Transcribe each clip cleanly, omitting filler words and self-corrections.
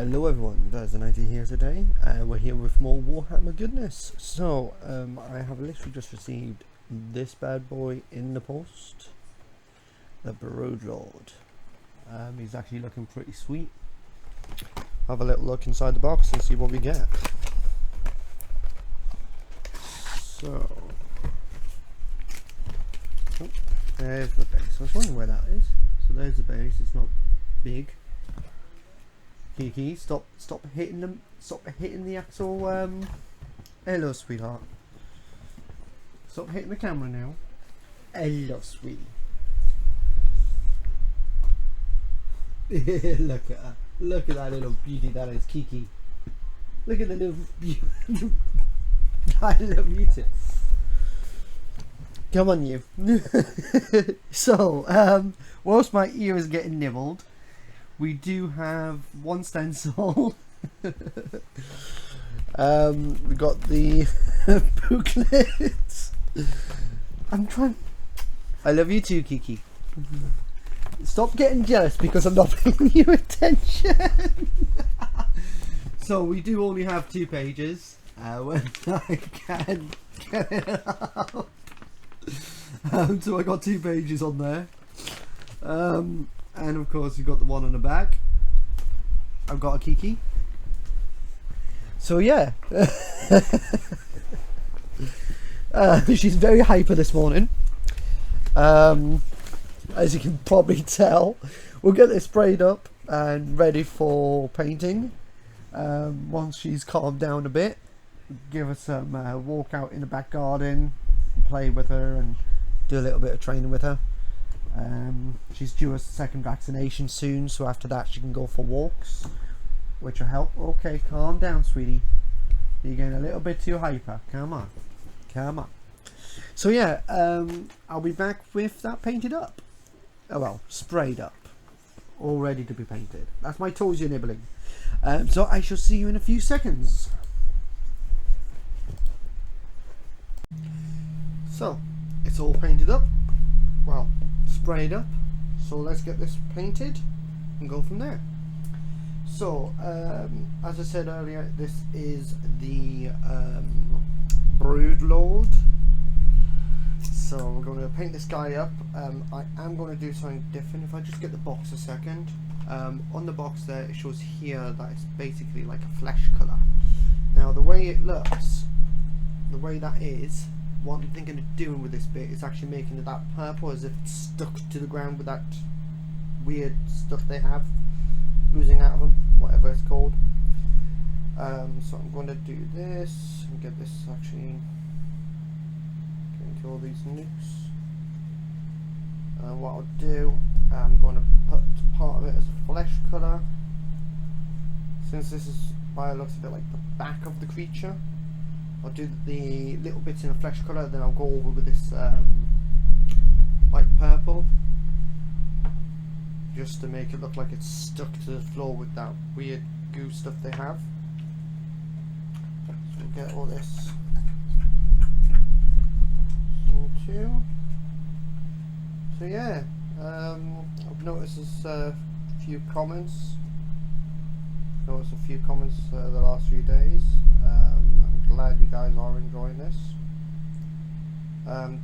Hello everyone, there's 90 here today, and we're here with more Warhammer goodness. So, I have literally just received this bad boy in the post, the Broodlord. He's actually looking pretty sweet. Have a little look inside the box and see what we get. So, there's the base. I was wondering where that is. So there's the base, it's not big. Kiki, stop hitting them. Stop hitting the actual. Hello, sweetheart. Stop hitting the camera now. Hello, sweetie. Look at her. Look at that little beauty. That is Kiki. Look at the little beauty. I love you too. Come on, you. So, whilst my ear is getting nibbled, we do have one stencil. We got the booklets. I'm trying. I love you too, Kiki. Stop getting jealous because I'm not paying you attention. So we do only have 2 pages. When I can get it up. So I got 2 pages on there. And of course you've got the one on the back. I've got a Kiki. So yeah. She's very hyper this morning. As you can probably tell. We'll get this sprayed up and ready for painting. Once she's calmed down a bit. Give her some walk out in the back garden. Play with her and do a little bit of training with her. She's due a second vaccination soon, so after that she can go for walks, which will help. Okay, calm down, sweetie. You're getting a little bit too hyper. Come on, come on. So yeah, I'll be back with that painted up. Oh well, sprayed up, all ready to be painted. That's my toes you're nibbling. So I shall see you in a few seconds. So it's all painted up. Well, sprayed up, so let's get this painted and go from there. So as I said earlier, this is the Broodlord. So we're going to paint this guy up. I am going to do something different. If I just get the box a second. On the box there it shows here that it's basically like a flesh colour. Now the way it looks, the way that is, what I'm thinking of doing with this bit is actually making it that purple, as if it's stuck to the ground with that weird stuff they have oozing out of them, whatever it's called. So I'm going to do this and get this actually into all these nukes. And what I'll do, I'm going to put part of it as a flesh colour. Since this is, by the looks of it, like the back of the creature, I'll do the little bits in a flesh colour, then I'll go over with this light purple, just to make it look like it's stuck to the floor with that weird goo stuff they have. So we'll get all this into. So yeah, I've noticed there's a few comments. The last few days. I'm glad you guys are enjoying this.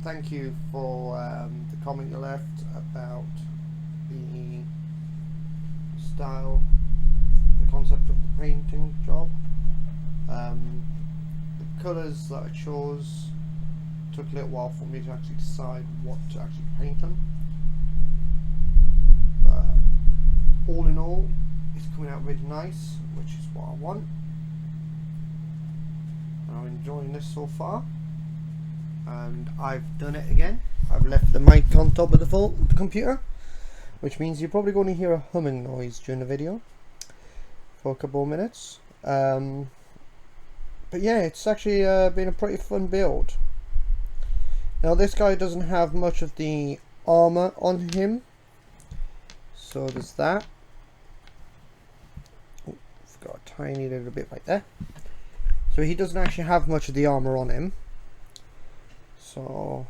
Thank you for the comment you left about the style, the concept of the painting job. The colours that I chose took a little while for me to actually decide what to actually paint them. But all in all, it's coming out really nice, which is what I want. I'm enjoying this so far, and I've done it again. I've left the mic on top of the computer, which means you're probably going to hear a humming noise during the video for a couple of minutes. But yeah, it's actually been a pretty fun build. Now this guy doesn't have much of the armor on him, so there's that. Oh, I've got a tiny little bit right there. So he doesn't actually have much of the armor on him. So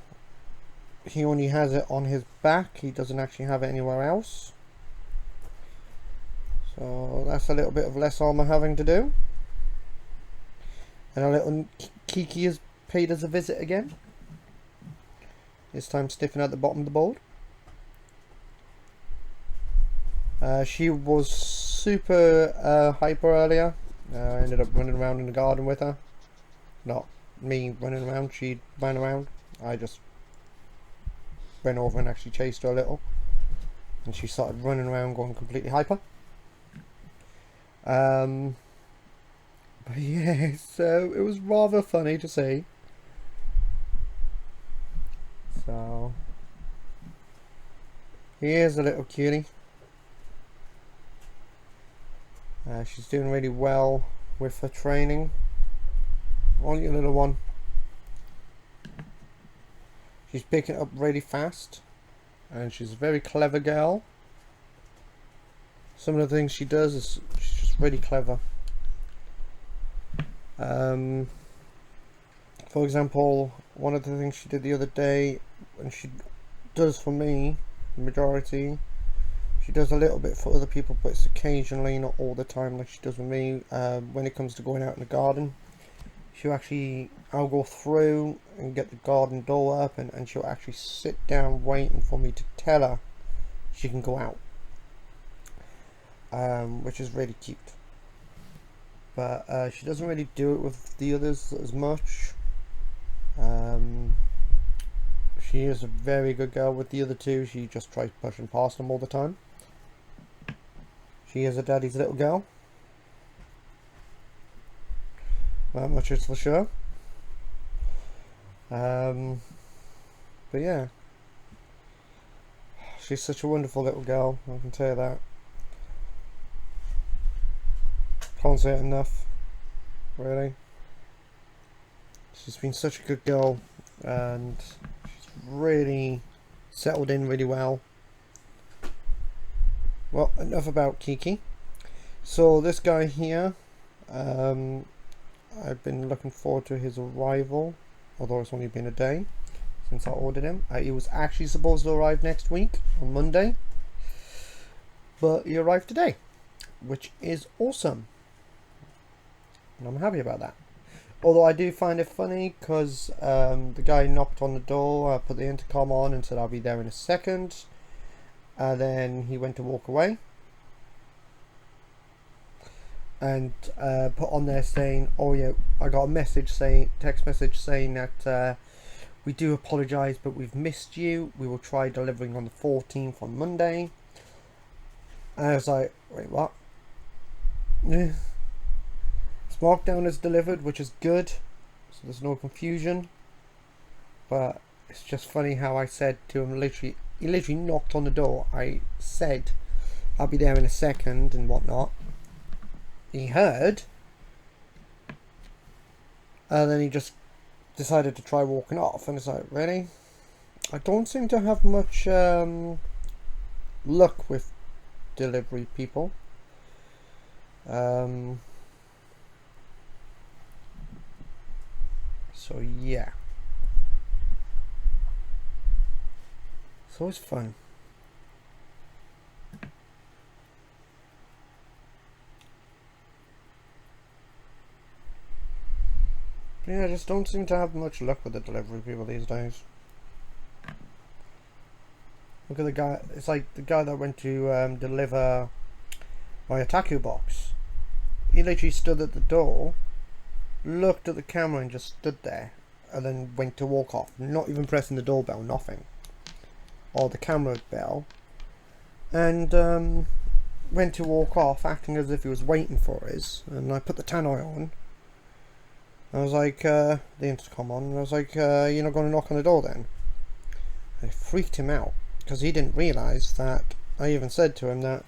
he only has it on his back. He doesn't actually have it anywhere else. So that's a little bit of less armor having to do. And our little Kiki has paid us a visit again. This time sniffing at the bottom of the board. She was super hyper earlier. I ended up running around in the garden with her. Not me running around, she ran around. I just went over and actually chased her a little. And she started running around going completely hyper. But yeah, so it was rather funny to see. So here's a little cutie. She's doing really well with her training. On your little one. She's picking it up really fast. And she's a very clever girl. Some of the things she does is she's just really clever. For example, one of the things she did the other day, and she does for me, the majority, she does a little bit for other people, but it's occasionally, not all the time like she does with me. When it comes to going out in the garden, I'll go through and get the garden door up, and she'll actually sit down waiting for me to tell her she can go out, which is really cute. But she doesn't really do it with the others as much. She is a very good girl with the other two. She just tries pushing past them all the time. She is a daddy's little girl. That much is for sure. But yeah, she's such a wonderful little girl, I can tell you that. Can't say it enough, really. She's been such a good girl, and she's really settled in really well. Well, enough about Kiki. So this guy here, I've been looking forward to his arrival, although it's only been a day since I ordered him. He was actually supposed to arrive next week on Monday, but he arrived today, which is awesome, and I'm happy about that. Although I do find it funny because the guy knocked on the door, I put the intercom on and said I'll be there in a second, and then he went to walk away and put on there saying, oh yeah, I got a text message saying that we do apologise, but we've missed you. We will try delivering on the 14th on Monday. And I was like, wait, what? It's marked down as delivered, which is good, so there's no confusion. But it's just funny how I said to him, he literally knocked on the door. I said I'll be there in a second and whatnot. He heard, and then he just decided to try walking off, and it's like, really? I don't seem to have much luck with delivery people. So yeah, it's always fun. Yeah, I just don't seem to have much luck with the delivery people these days. Look at the guy, it's like the guy that went to deliver my Otaku box. He literally stood at the door, looked at the camera and just stood there, and then went to walk off, not even pressing the doorbell, nothing. Or the camera bell. And went to walk off, acting as if he was waiting for us, and I put the tannoy on. I was like, the intercom on, and I was like, you're not going to knock on the door then? It freaked him out, because he didn't realise that, I even said to him that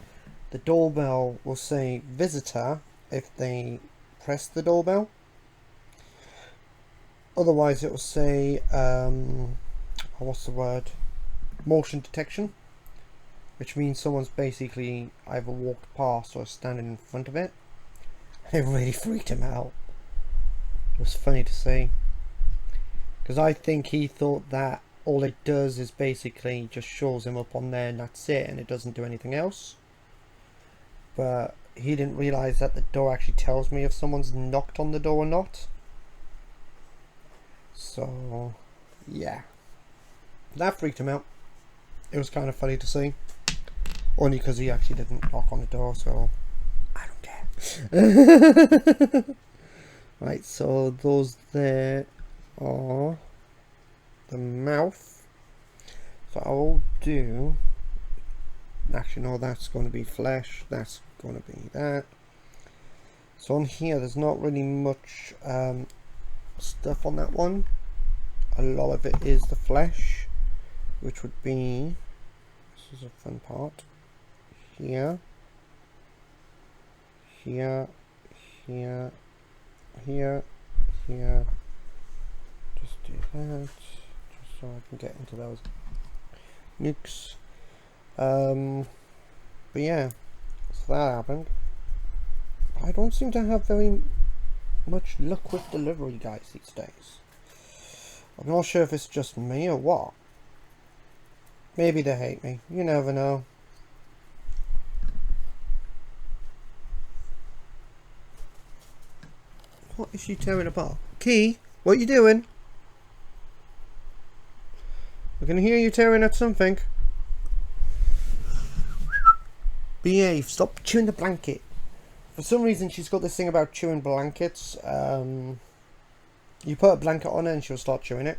the doorbell will say visitor if they press the doorbell. Otherwise it will say, what's the word? Motion detection, which means someone's basically either walked past or standing in front of it. It really freaked him out. It was funny to see, because I think he thought that all it does is basically just shows him up on there and that's it, and it doesn't do anything else. but he didn't realise that the door actually tells me if someone's knocked on the door or not. So yeah, that freaked him out. It was kind of funny to see, only because he actually didn't knock on the door, so I don't care. Right, so those there are the mouth. So I'll do, actually no, that's going to be flesh, that's going to be that. So on here there's not really much stuff on that one. A lot of it is the flesh, which would be, this is a fun part, here, here, here, here, here. Just do that, just so I can get into those nukes. But yeah, so that happened. I don't seem to have very much luck with delivery guys these days. I'm not sure if it's just me or what. Maybe they hate me, you never know. What is she tearing apart? Key, what you doing? I can hear you tearing at something. Behave, stop chewing the blanket. For some reason she's got this thing about chewing blankets. You put a blanket on her and she'll start chewing it.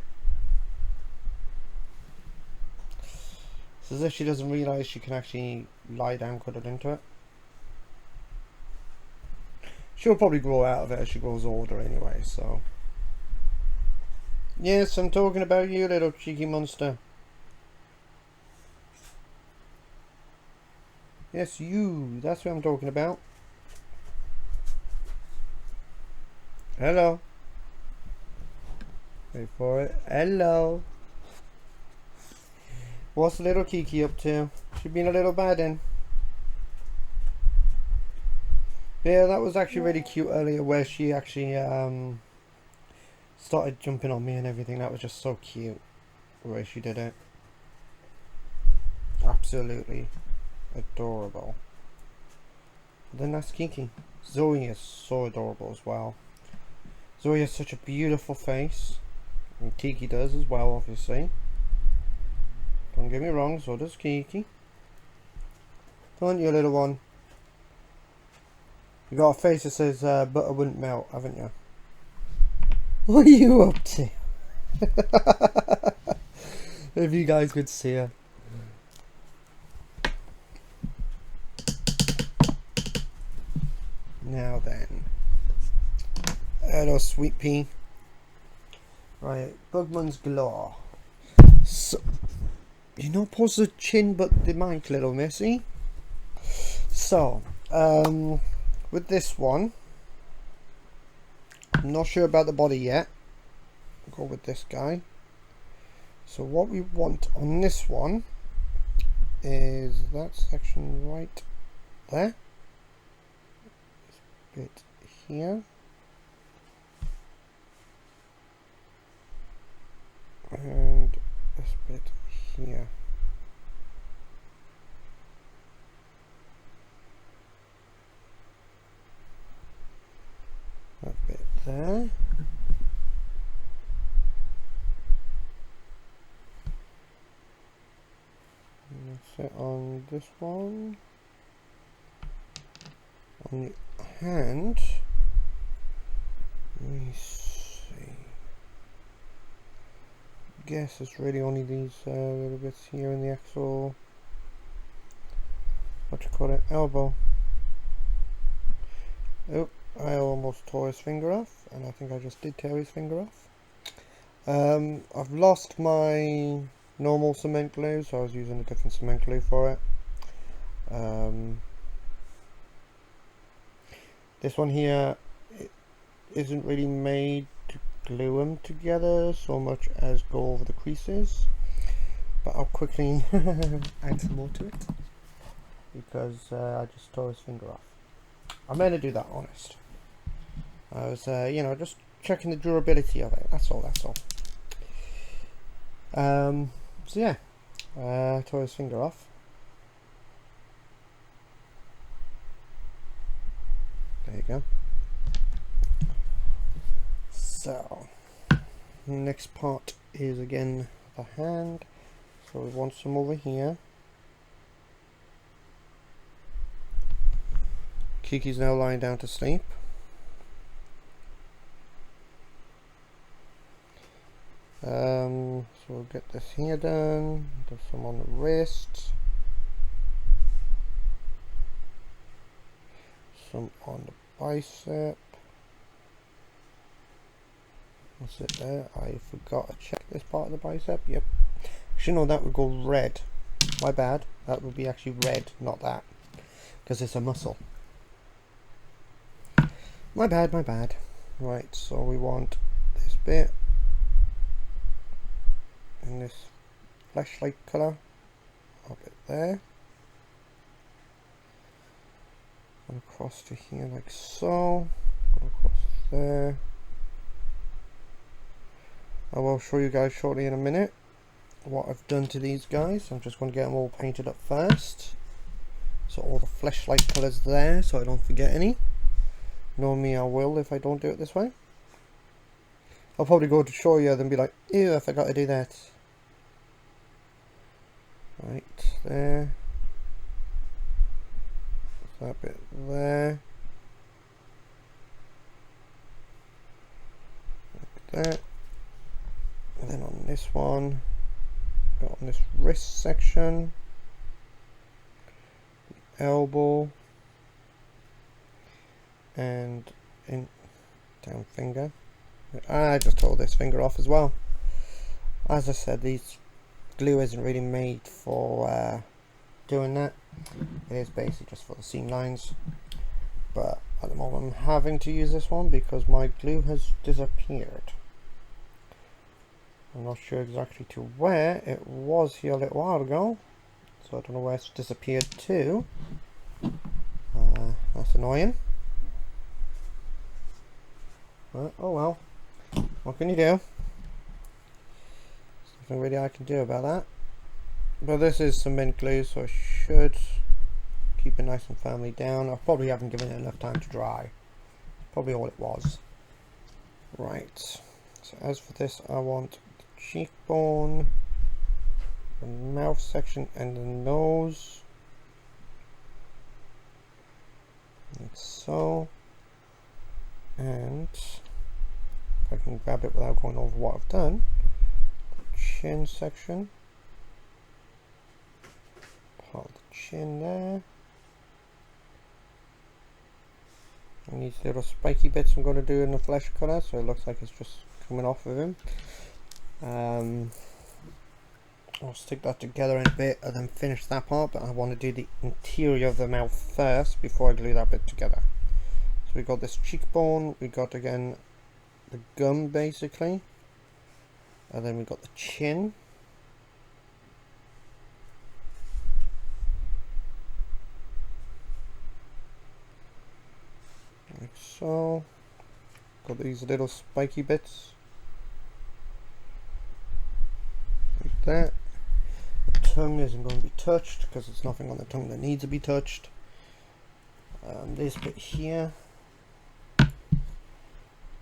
It's as if she doesn't realise she can actually lie down cuddled into it. She'll probably grow out of it as she grows older anyway, so. Yes, I'm talking about you, little cheeky monster. Yes, you. That's what I'm talking about. Hello. Wait for it. Hello. What's little Kiki up to? She been a little bad in. Yeah, that was actually really cute earlier where she actually started jumping on me and everything. That was just so cute the way she did it. Absolutely adorable. Then that's Kiki. Zoe is so adorable as well. Zoe has such a beautiful face, and Kiki does as well, obviously. Don't get me wrong, so does Kiki. Don't you, little one? You got a face that says butter wouldn't melt, haven't you? What are you up to? If you guys could see her. Now then. Hello, sweet pea. Right, Bugman's Galore. So, you know, pause the chin but the mic, little missy. So, with this one, I'm not sure about the body yet. I'll go with this guy. So what we want on this one is that section right there. This bit here. And this bit here. That bit there. And that's it on this one. On the hand, let me see. Guess it's really only these little bits here in the actual, what you call it, elbow. Oh, I almost tore his finger off, and I think I just did tear his finger off. I've lost my normal cement glue, so I was using a different cement glue for it. This one here, it isn't really made to glue them together so much as go over the creases, but I'll quickly add some more to it because I just tore his finger off. I meant to do that, honest. I was you know, just checking the durability of it, that's all. So yeah, tore his finger off. you go. So next part is again the hand. So we want some over here. Kiki's now lying down to sleep. So we'll get this here done. There's some on the wrist. Some on the bicep. What's it there? I forgot to check this part of the bicep. Yep. Should know that would go red. My bad. That would be actually red, not that. Because it's a muscle. My bad, my bad. Right, so we want this bit. In this flashlight colour. Up it there. And across to here like so. Across there. I will show you guys shortly in a minute what I've done to these guys. I'm just going to get them all painted up first. So all the flashlight colours there so I don't forget any. Knowing me, I will if I don't do it this way. I'll probably go to show you and be like, ew, I forgot to do that. Right there. That bit there. Like that. And then on this one, on this wrist section, elbow, and in down finger. I just tore this finger off as well. As I said, these glue isn't really made for doing that. It is basically just for the seam lines. But at the moment I'm having to use this one because my glue has disappeared. I'm not sure exactly to where. It was here a little while ago, so I don't know where it's disappeared to. That's annoying. But, oh well, what can you do? There's nothing really I can do about that. But this is cement glue, so I should keep it nice and firmly down. I probably haven't given it enough time to dry. Probably all it was. Right, so as for this, I want cheekbone, the mouth section, and the nose, like so. And if I can grab it without going over what I've done, the chin section, part of the chin there, and these little spiky bits I'm going to do in the flesh colour, so it looks like it's just coming off of him. I'll stick that together in a bit and then finish that part, but I want to do the interior of the mouth first before I glue that bit together. So we got this cheekbone, we got again the gum basically, and then we got the chin. Like so. Got these little spiky bits. Like that. The tongue isn't going to be touched because there's nothing on the tongue that needs to be touched. This bit here,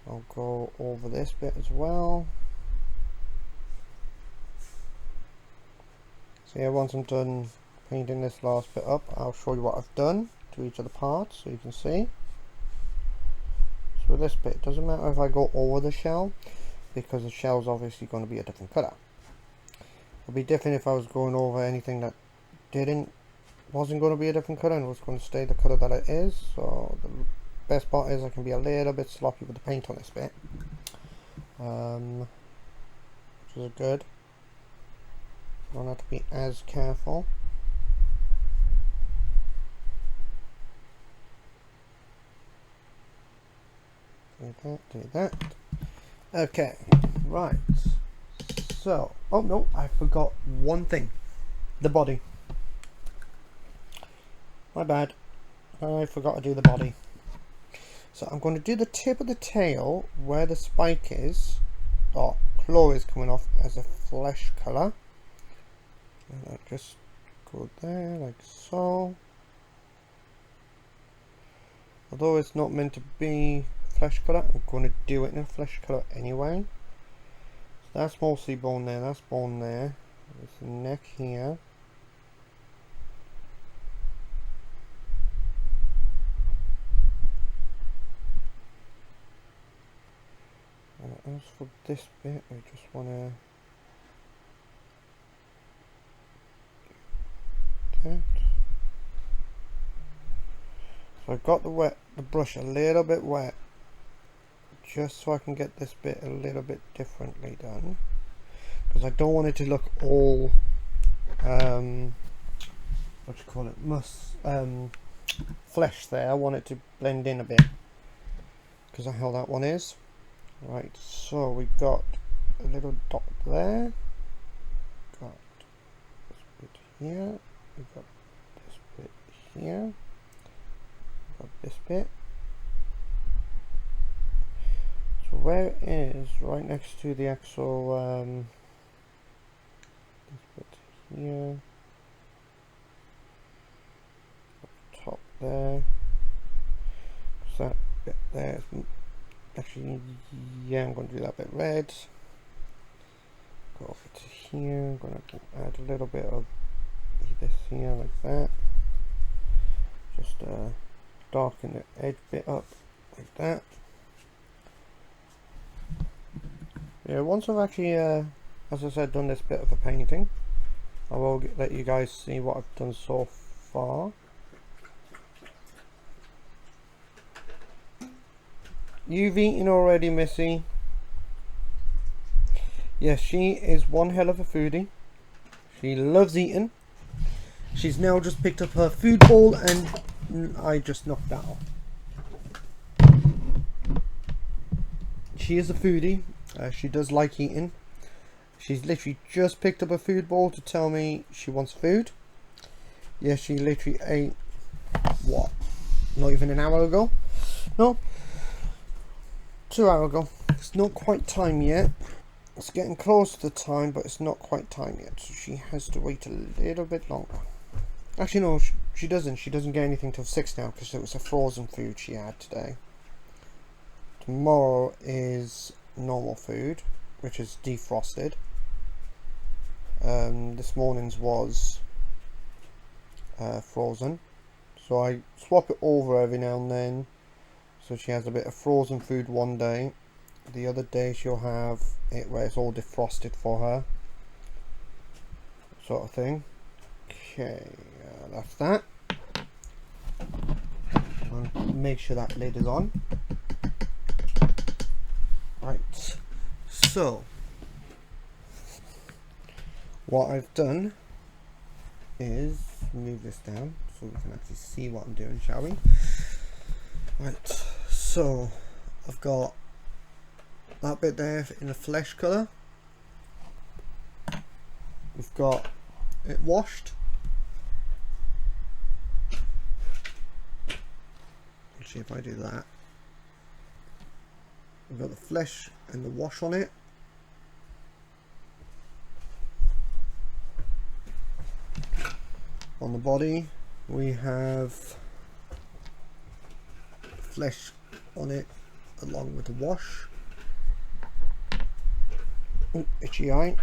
I'll go over this bit as well. So yeah, once I'm done painting this last bit up, I'll show you what I've done to each of the parts so you can see. So with this bit, it doesn't matter if I go over the shell because the shell is obviously going to be a different colour. It would be different if I was going over anything that wasn't going to be a different colour and was going to stay the colour that it is. So the best part is I can be a little bit sloppy with the paint on this bit, which is good. Don't have to be as careful. Do that. Okay, right. So, oh no, I forgot one thing. The body. My bad. I forgot to do the body. So I'm going to do the tip of the tail where the spike is, or claw is coming off as a flesh colour. And I'll just go there like so. Although it's not meant to be flesh colour, I'm going to do it in a flesh colour anyway. So that's mostly bone there, that's bone there. There's the neck here. And as for this bit, I just want to that. So I got the brush a little bit wet, just so I can get this bit a little bit differently done, because I don't want it to look all what you call it, flesh there. I want it to blend in a bit, because of how that one is. Right, so we got a little dot there, got this bit here, we got this bit here, got this bit. So where it is, right next to the actual this bit here, top there, so that bit there is actually, yeah, I'm going to do that bit red. Go over to here, I'm going to add a little bit of this here like that, just darken the edge bit up like that. Yeah, once I've actually, as I said, done this bit of the painting, I will let you guys see what I've done so far. You've eaten already, Missy. Yes, she is one hell of a foodie. She loves eating. She's now just picked up her food bowl and I just knocked that off. She is a foodie. She does like eating. She's literally just picked up a food bowl to tell me she wants food. Yes, she literally ate, what, not even an hour ago? No, 2 hours ago. It's not quite time yet. It's getting close to the time, but it's not quite time yet, so she has to wait a little bit longer. Actually no, she doesn't. She doesn't get anything till 6 now, because it was a frozen food she had today. Tomorrow is normal food, which is defrosted. This morning's was frozen, so I swap it over every now and then. So she has a bit of frozen food one day, the other day she'll have it where it's all defrosted for her, sort of thing. Okay, that's that. I'll make sure that lid is on. Right, so what I've done is move this down so we can actually see what I'm doing, shall we? Right, so I've got that bit there in a flesh colour. We've got it washed. Let's see if I do that. We've got the flesh and the wash on it. On the body we have flesh on it along with the wash. Oh, itchy eye.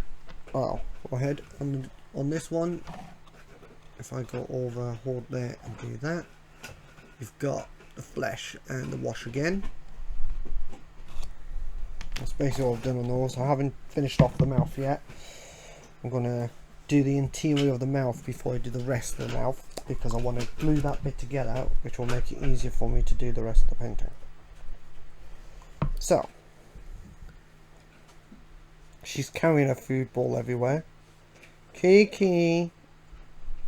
Oh, go ahead. On this one, if I go over, hold there and do that, you've got the flesh and the wash again. That's basically all I've done on those. I haven't finished off the mouth yet. I'm going to do the interior of the mouth before I do the rest of the mouth, because I want to glue that bit together, which will make it easier for me to do the rest of the painting. So, she's carrying a food bowl everywhere. Kiki,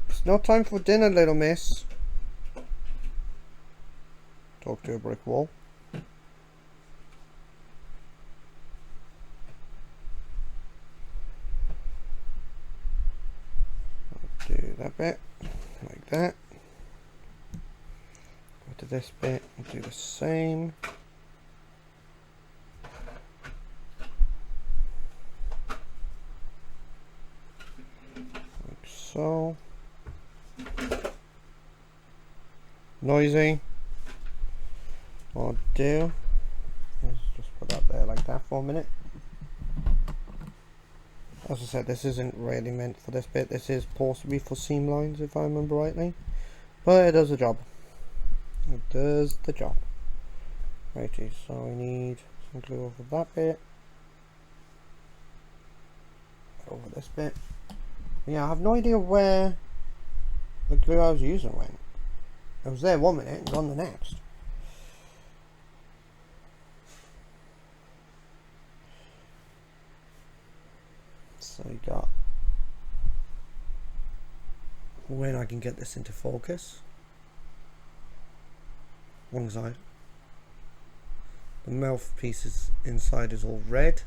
it's not time for dinner, little miss. Talk to a brick wall. Do that bit like that. Go to this bit and do the same. Like so. Noisy. what I'll do is just put that there like that for a minute. As I said, this isn't really meant for this bit. This is supposed to be for seam lines, if I remember rightly. But it does the job. It does the job. Righty, so we need some glue over that bit. Over this bit. Yeah, I have no idea where the glue I was using went. It was there one minute and gone the next. So you got when I can get this into focus. One side. The mouthpiece is inside is all red.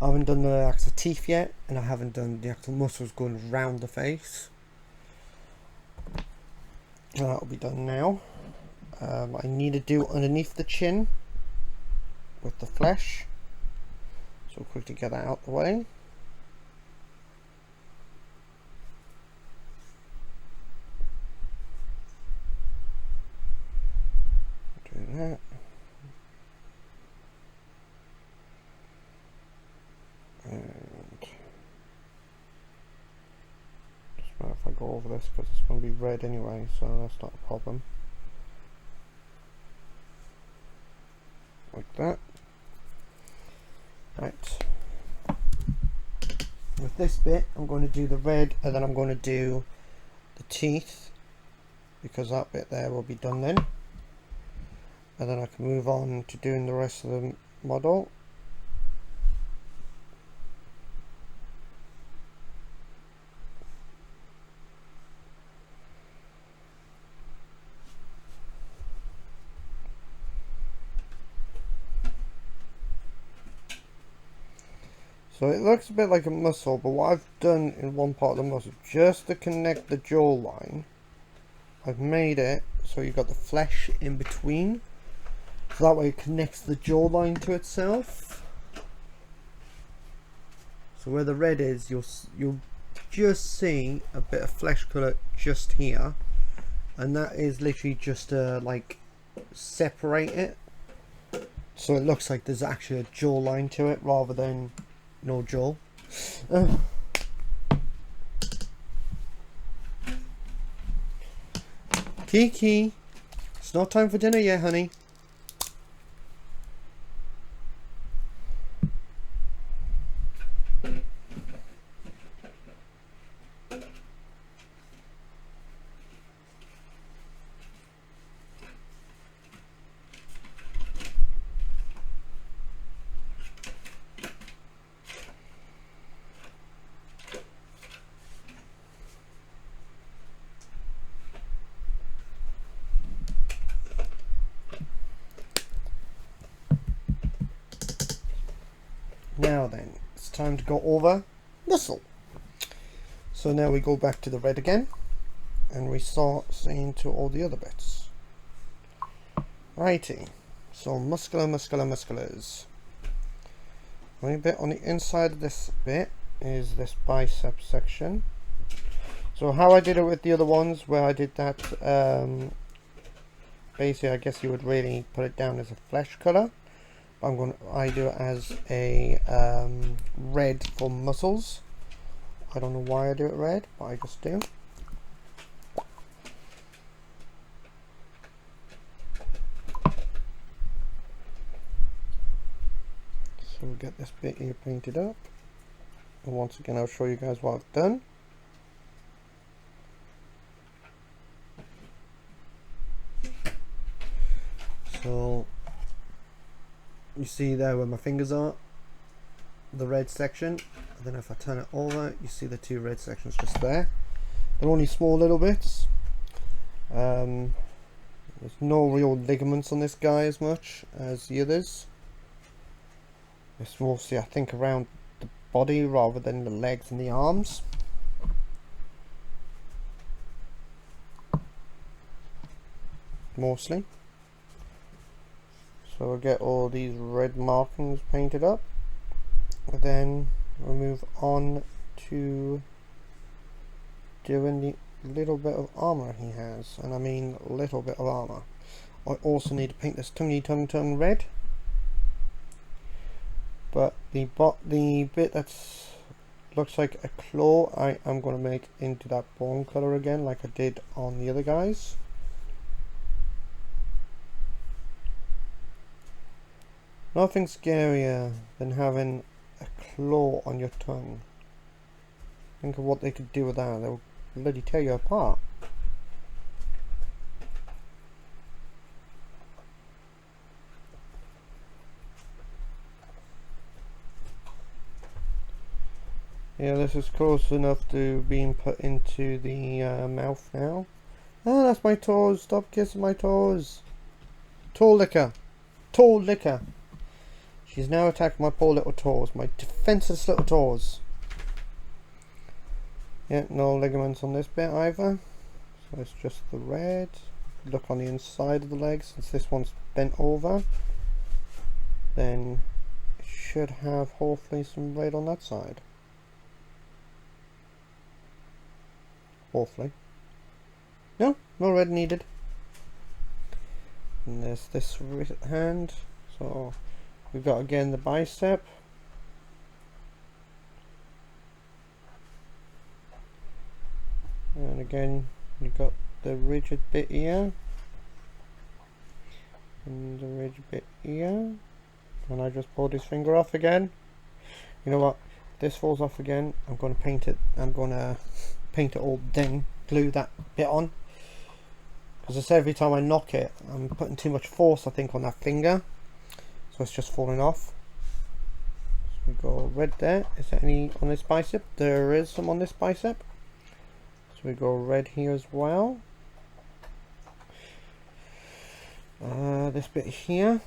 I haven't done the actual teeth yet, and I haven't done the actual muscles going around the face. That'll be done now. I need to do underneath the chin with the flesh. So we'll quickly get that out the way. Do that. And just matter if I go over this because it's going to be red anyway, so that's not a problem. Like that. Right. With this bit, I'm going to do the red, and then I'm going to do the teeth, because that bit there will be done then. And then I can move on to doing the rest of the model. So it looks a bit like a muscle, but what I've done in one part of the muscle, just to connect the jawline, I've made it so you've got the flesh in between. So that way it connects the jawline to itself. So where the red is, you'll just see a bit of flesh colour just here. And that is literally just to like separate it. So it looks like there's actually a jawline to it rather than no jaw. Kiki, it's not time for dinner yet, honey. Now then, it's time to go over muscle. So now we go back to the red again, and we start seeing to all the other bits. Righty, so musculars. Only bit on the inside of this bit is this bicep section. So how I did it with the other ones, where I did that, basically I guess you would really put it down as a flesh colour. I do it as a red for muscles. I don't know why I do it red, but I just do. So we'll get this bit here painted up. And once again, I'll show you guys what I've done. So you see there where my fingers are, the red section, and then if I turn it over, you see the two red sections just there. They're only small little bits. There's no real ligaments on this guy as much as the others. It's mostly, I think, around the body rather than the legs and the arms. Mostly. So we'll get all these red markings painted up, and then we'll move on to doing the little bit of armor he has, and I mean little bit of armor. I also need to paint this tongue red. But the bit that's looks like a claw, I am going to make into that bone colour again, like I did on the other guys. Nothing scarier than having a claw on your tongue. Think of what they could do with that. They'll bloody tear you apart. Yeah, this is close enough to being put into the mouth now. Oh, that's my toes. Stop kissing my toes. Toe licker. Toe licker. She's now attacked my poor little toes. My defenseless little toes. Yeah, no ligaments on this bit either. So it's just the red. Look on the inside of the leg, since this one's bent over. Then it should have hopefully some red on that side. Hopefully. No, no red needed. And there's this hand. So we've got again the bicep. And again you've got the rigid bit here. And the rigid bit here. And I just pulled his finger off again. You know what? If this falls off again, I'm going to paint it. I'm going to paint it all, then glue that bit on. Because it's every time I knock it, I'm putting too much force, I think, on that finger. So it's just falling off. So we go red there. Is there any on this bicep? There is some on this bicep. So we go red here as well. This bit here.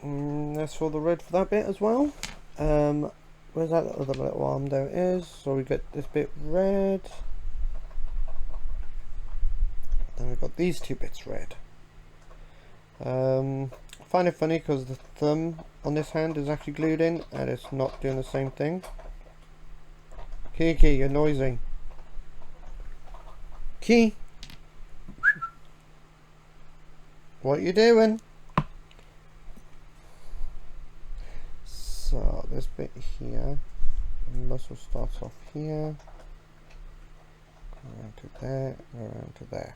That's for the red for that bit as well. Where's that other little arm? There it is. So we get this bit red. Then we've got these two bits red. I find it funny because the thumb on this hand is actually glued in and it's not doing the same thing. Kiki, you're noisy. Key. What are you doing? So this bit here, the muscle starts off here, go around to there, go around to there.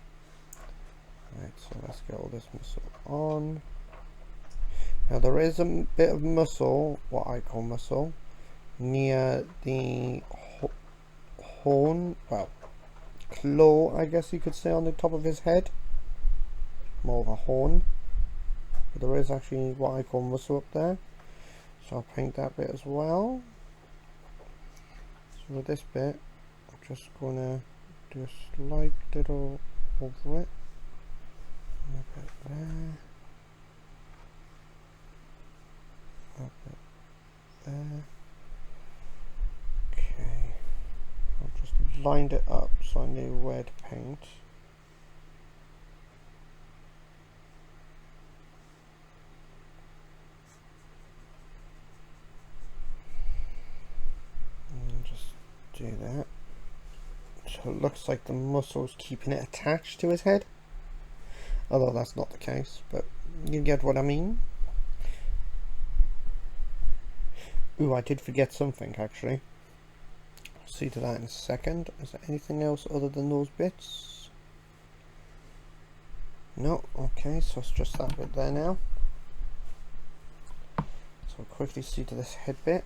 Right, so let's get all this muscle on. Now there is a bit of muscle, what I call muscle, near the horn, well, claw I guess you could say, on the top of his head. More of a horn. But there is actually what I call muscle up there. So I'll paint that bit as well. So with this bit, I'm just gonna do a slight little over it. And a bit there. A bit there. Okay. I've just lined it up so I knew where to paint. Do that. So it looks like the muscle's keeping it attached to his head. Although that's not the case, but you get what I mean. Ooh, I did forget something actually. I'll see to that in a second. Is there anything else other than those bits? No, okay, so it's just that bit there now. So I'll quickly see to this head bit.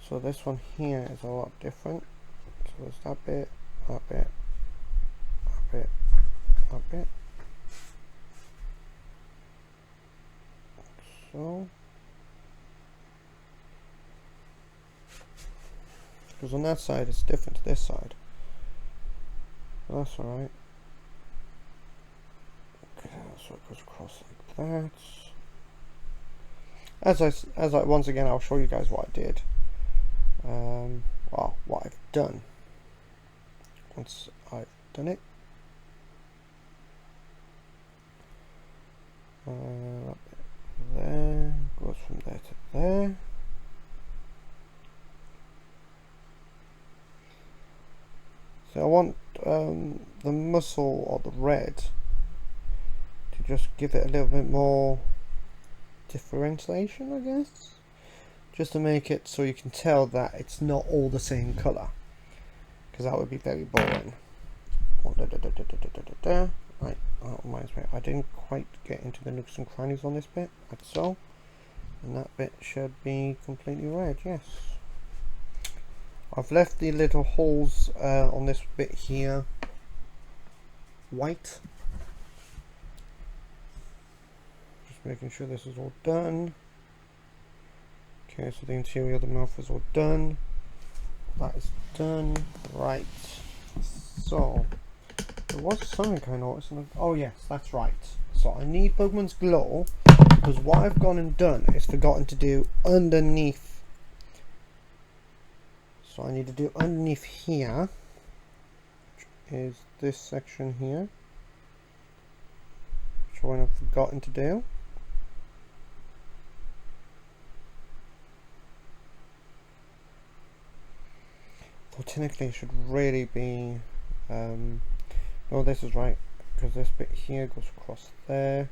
So this one here is a lot different. So there's that bit, that bit, that bit, that bit. So, because on that side it's different to this side. But that's alright. Okay, so it goes across like that. As I once again, I'll show you guys what I did. Well, what I've done. Once I've done it, there goes from there to there. So I want the muscle or the red to just give it a little bit more differentiation, I guess. Just to make it so you can tell that it's not all the same colour, because that would be very boring. Right, that reminds me, I didn't quite get into the nooks and crannies on this bit, like so. And that bit should be completely red, yes. I've left the little holes on this bit here white. Just making sure this is all done. Okay, so the interior of the mouth is all done. That is done. Right. So, there was something I noticed. Oh yes, that's right. So I need Bugman's Glow, because what I've gone and done is forgotten to do underneath. So I need to do underneath here, which is this section here, which one I've forgotten to do. Well, technically it should really be, no, this is right, because this bit here goes across there,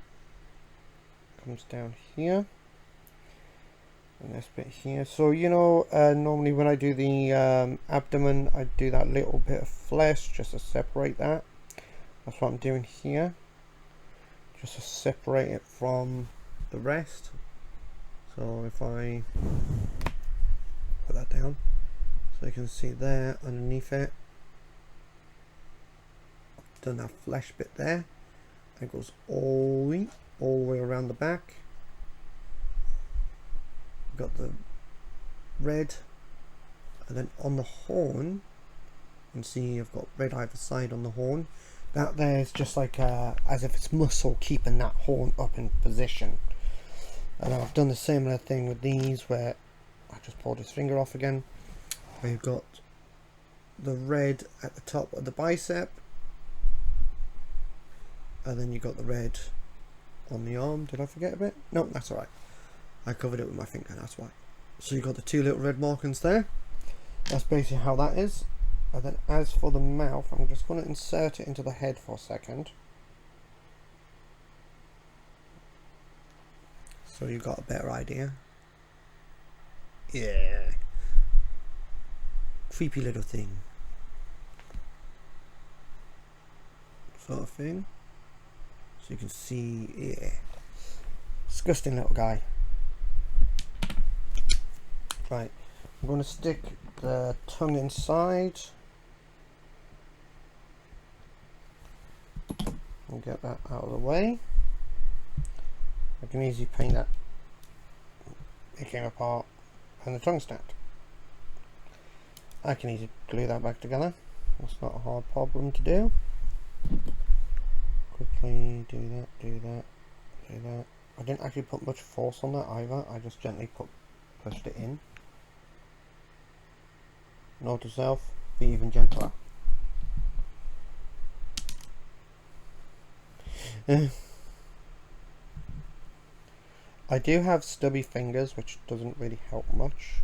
comes down here, and this bit here. So you know, normally when I do the abdomen, I do that little bit of flesh just to separate that. That's what I'm doing here, just to separate it from the rest. So if I put that down, so you can see there underneath it, I've done that flesh bit there. It goes all the way around the back. Got the red, and then on the horn, you can see I've got red either side on the horn. That there is just like as if it's muscle keeping that horn up in position. And I've done the similar thing with these, where I just pulled his finger off again. We've got the red at the top of the bicep, and then you got the red on the arm. Did I forget a bit? No, that's alright. I covered it with my finger, that's why. So you got the two little red markings there. That's basically how that is. And then as for the mouth, I'm just going to insert it into the head for a second. So you got a better idea. Yeah. Creepy little thing. Sort of thing. So you can see, yeah. Disgusting little guy. Right, I'm going to stick the tongue inside and get that out of the way. I can easily paint that. It came apart and the tongue snapped. I can easily glue that back together. That's not a hard problem to do. Quickly do that, do that, do that. I didn't actually put much force on that either. I just gently pushed it in. Note to self, be even gentler. I do have stubby fingers, which doesn't really help much.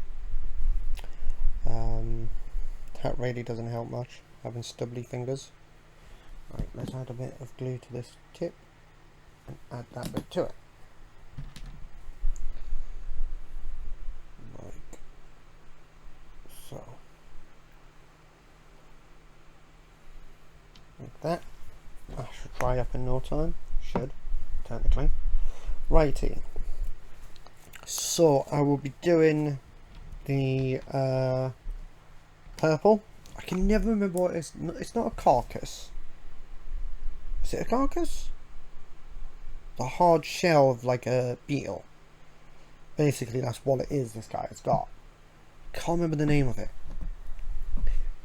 That really doesn't help much, having stubbly fingers. Right, let's add a bit of glue to this tip and add that bit to it. Like so. Like that. I should dry up in no time. Should, technically. Righty. So I will be doing the purple. I can never remember what it is. It's not a carcass. Is it a carcass? The hard shell of like a beetle. Basically that's what it is this guy has got. Can't remember the name of it.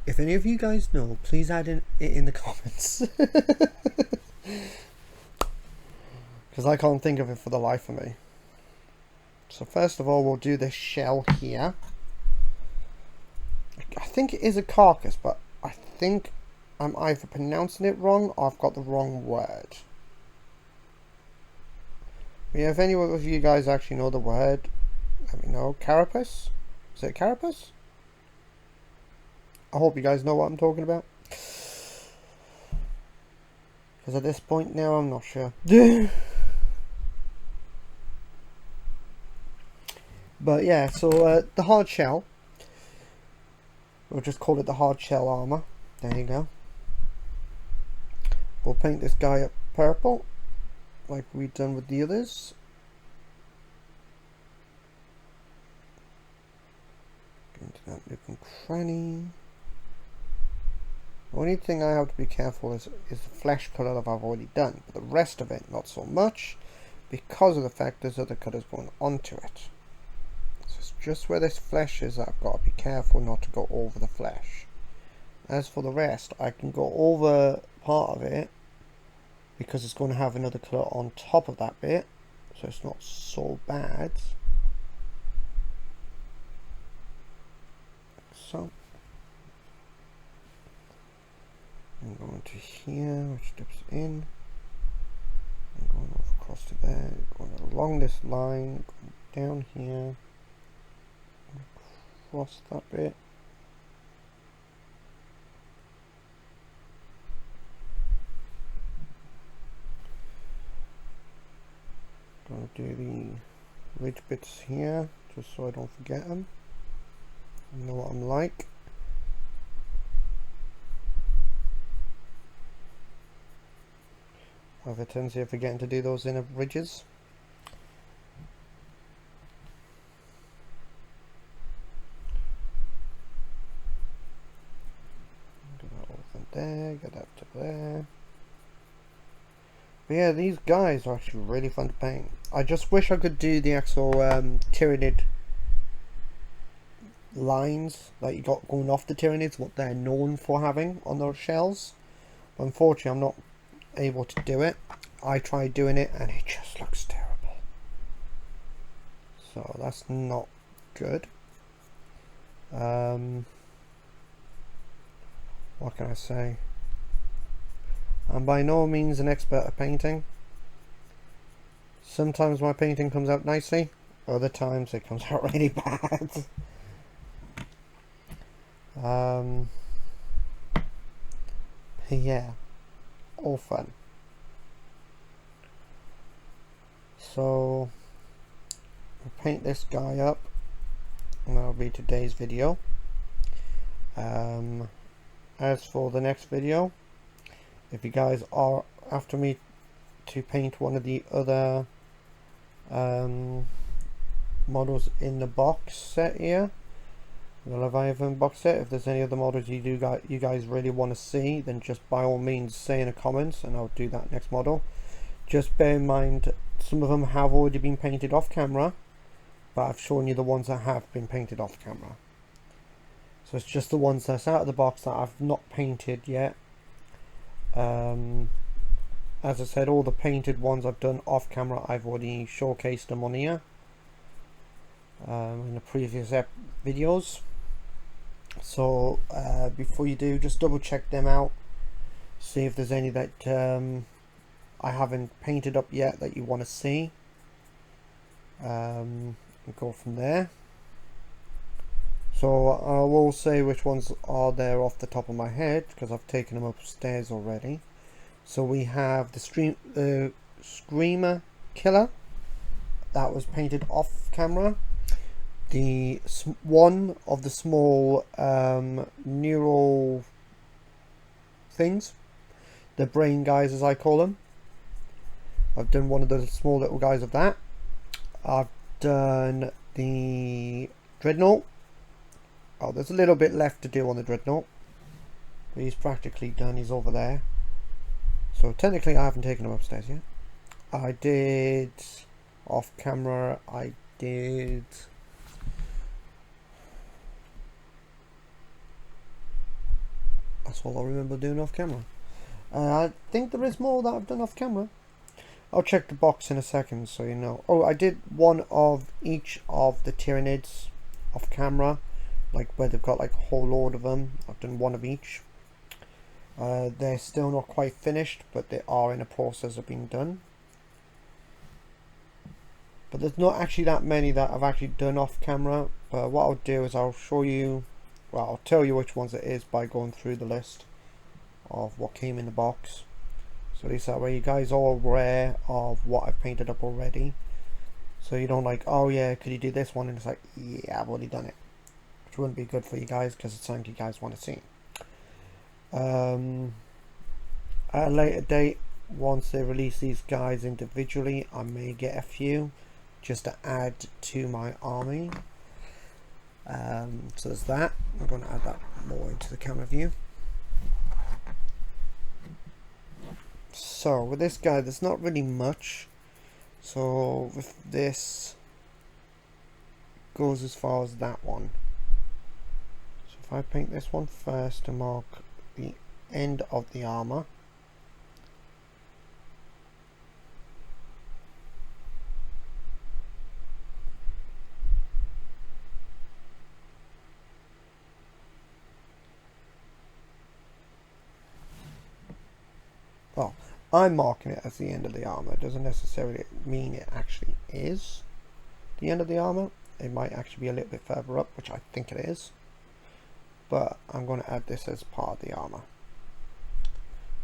If any of you guys know, please add it in the comments. Because I can't think of it for the life of me. So first of all, we'll do this shell here. I think it is a carcass, but I think I'm either pronouncing it wrong or I've got the wrong word. But yeah, if any of you guys actually know the word, let me know. Carapace? Is it carapace? I hope you guys know what I'm talking about. Because at this point now, I'm not sure. But yeah, so the hard shell. We'll just call it the hard shell armor. There you go. We'll paint this guy up purple, like we've done with the others. Go into that nook and cranny. The only thing I have to be careful is the flesh colour that I've already done, but the rest of it not so much, because of the fact there's other colours going onto it. So it's just where this flesh is that I've got to be careful not to go over the flesh. As for the rest, I can go over part of it because it's going to have another colour on top of that bit, so it's not so bad. So I'm going to here, which dips in, and going over across to there, going along this line, going down here, across that bit. Going to do the ridge bits here, just so I don't forget them. You know what I'm like. I have a tendency of forgetting to do those inner ridges. Get that all from there, get that to there. But yeah, these guys are actually really fun to paint. I just wish I could do the actual tyranid lines that you got going off the tyranids, what they're known for having on their shells. But unfortunately, I'm not able to do it. I tried doing it and it just looks terrible. So that's not good. What can I say? I'm by no means an expert at painting. Sometimes my painting comes out nicely, other times it comes out really bad. Yeah, all fun. So I'll paint this guy up, and that'll be today's video. As for the next video, if you guys are after me to paint one of the other models in the box set here, the Leviathan box set, if there's any other models you guys really want to see, then just by all means say in the comments and I'll do that next model. Just bear in mind, some of them have already been painted off camera, but I've shown you the ones that have been painted off camera. So it's just the ones that's out of the box that I've not painted yet. As I said, all the painted ones I've done off camera, I've already showcased them on here in the previous videos. So before you do, just double check them out, see if there's any that I haven't painted up yet that you want to see, and go from there. So I will say which ones are there off the top of my head, because I've taken them upstairs already. So we have the Screamer Killer, that was painted off camera. The one of the small neural things, the brain guys as I call them, I've done one of the small little guys of that. I've done the Dreadnought. Oh, there's a little bit left to do on the Dreadnought, but he's practically done. He's over there. So technically I haven't taken him upstairs yet. I did off camera, I did that's all I remember doing off camera. I think there is more that I've done off camera. I'll check the box in a second so you know. Oh, I did one of each of the Tyranids off camera, like where they've got like a whole load of them. I've done one of each. They're still not quite finished, but they are in a process of being done. But there's not actually that many that I've actually done off camera. But what I'll do is I'll show you, well, I'll tell you which ones it is by going through the list of what came in the box. So at least that way you guys are aware of what I've painted up already. So you don't like, oh yeah, could you do this one? And it's like, yeah, I've already done it. Which wouldn't be good for you guys because it's something you guys want to see. At a later date, once they release these guys individually, I may get a few just to add to my army. So there's that. I'm going to add that more into the camera view. So with this guy, there's not really much. So with this, goes as far as that one. So if I paint this one first to mark the end of the armor. Well, I'm marking it as the end of the armor. It doesn't necessarily mean it actually is the end of the armor. It might actually be a little bit further up, which I think it is. But I'm going to add this as part of the armor.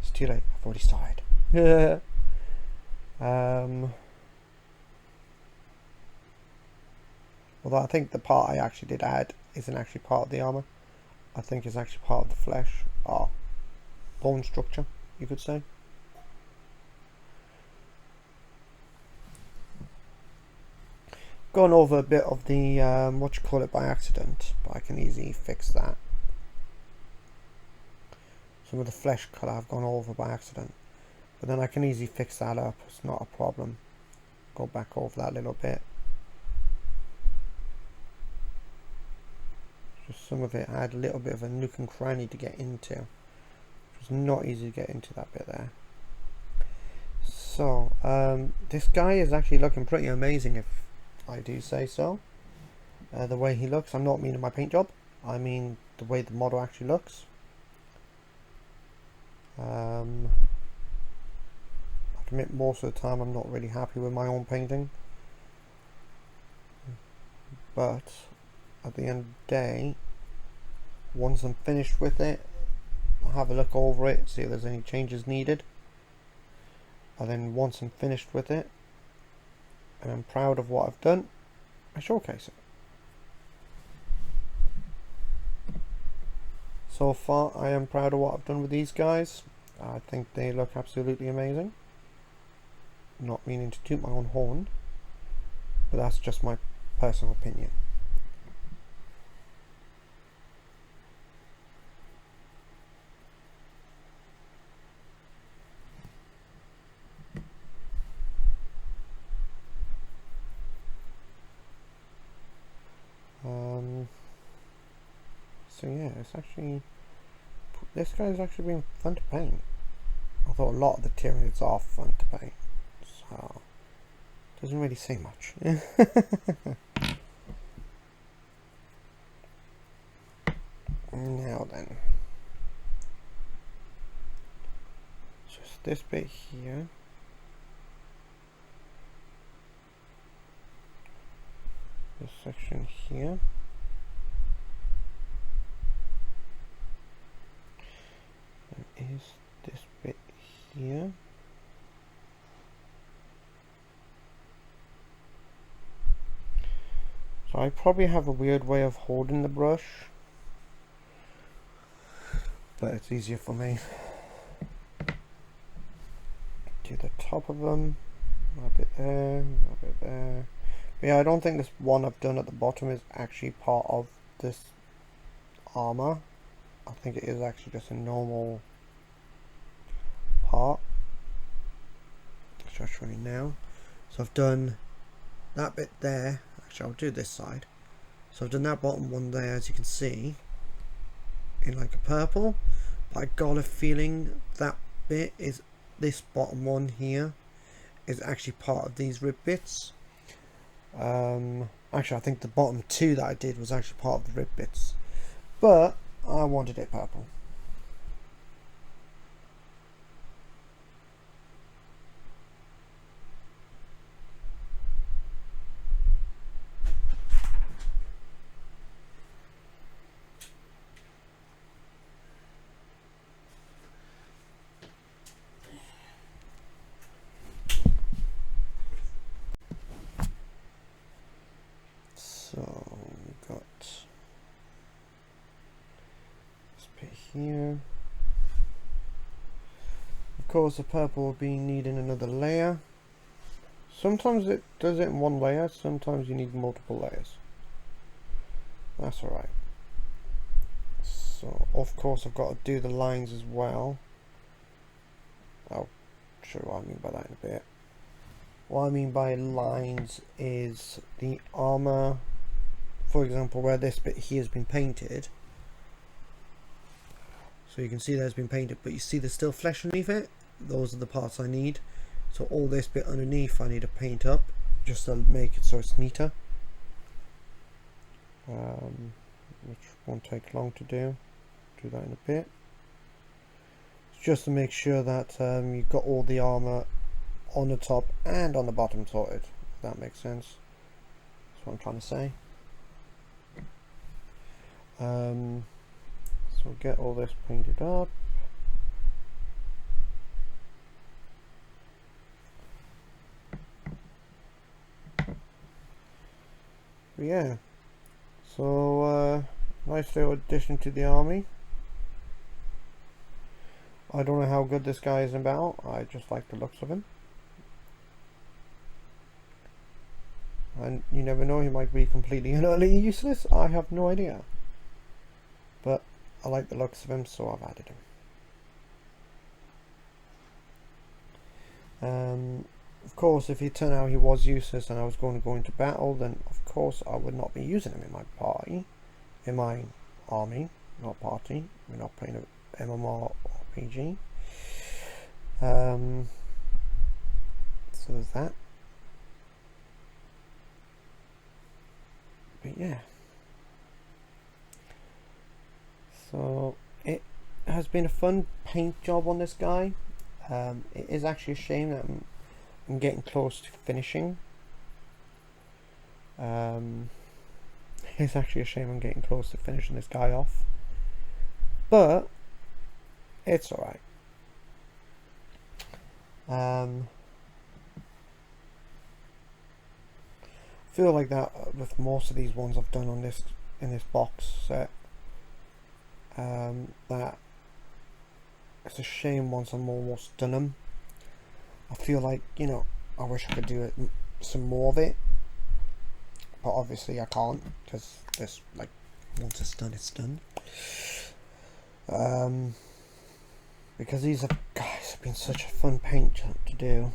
It's too late. I've already started. Although I think the part I actually did add isn't actually part of the armor. I think it's actually part of the flesh or bone structure, you could say. Gone over a bit of the what you call it by accident, but I can easily fix that. Some of the flesh colour I've gone over by accident, but then I can easily fix that up. It's not a problem. Go back over that a little bit. Just some of it I had a little bit of a nook and cranny to get into. It was not easy to get into that bit there. So this guy is actually looking pretty amazing, if I do say so. The way he looks, I'm not meaning my paint job, I mean the way the model actually looks. I admit most of the time I'm not really happy with my own painting, but at the end of the day, once I'm finished with it, I'll have a look over it, see if there's any changes needed, and then once I'm finished with it and I'm proud of what I've done, I showcase it. So far I am proud of what I've done with these guys. I think they look absolutely amazing. Not meaning to toot my own horn, but that's just my personal opinion. So yeah, it's actually, this guy's actually been fun to paint. I thought a lot of the tyranids are fun to paint, so doesn't really say much. Now then, just this bit here. This section here. Is this bit here. So I probably have a weird way of holding the brush, but it's easier for me. To the top of them, a bit there, a bit there. But yeah, I don't think this one I've done at the bottom is actually part of this armor. I think it is actually just a normal part, which I'll show you now. So I've done that bit there. Actually, I'll do this side. So I've done that bottom one there, as you can see, in like a purple. But I got a feeling that bit is, this bottom one here is actually part of these rib bits. Actually, I think the bottom two that I did was actually part of the rib bits, but I wanted it purple. here. Of course, the purple will be needing another layer. Sometimes it does it in one layer, sometimes you need multiple layers. That's alright. So, of course, I've got to do the lines as well. I'll show you what I mean by that in a bit. What I mean by lines is the armor, for example, where this bit here has been painted. So you can see that it's been painted, but you see there's still flesh underneath it. Those are the parts I need. So all this bit underneath I need to paint up, just to make it so it's neater. Which won't take long to do. Do that in a bit. It's just to make sure that you've got all the armor on the top and on the bottom sorted, if that makes sense. That's what I'm trying to say. So get all this painted up. But yeah, so nice little addition to the army. I don't know how good this guy is about, I just like the looks of him. And you never know, he might be completely and utterly useless, I have no idea. But I like the looks of him, so I've added him. Of course, if it turned out he was useless and I was going to go into battle, then of course I would not be using him in my party, in my army, not party. We're not playing an MMORPG. So there's that. But yeah. So it has been a fun paint job on this guy. It is actually a shame that I'm getting close to finishing. It's actually a shame I'm getting close to finishing this guy off. But it's alright. I feel like that with most of these ones I've done on this in this box set. That it's a shame once I'm almost done them. I feel like, you know, I wish I could do it, some more of it, but obviously I can't, because this, like, once it's done, it's done. Because these are, guys, have been such a fun paint job to do.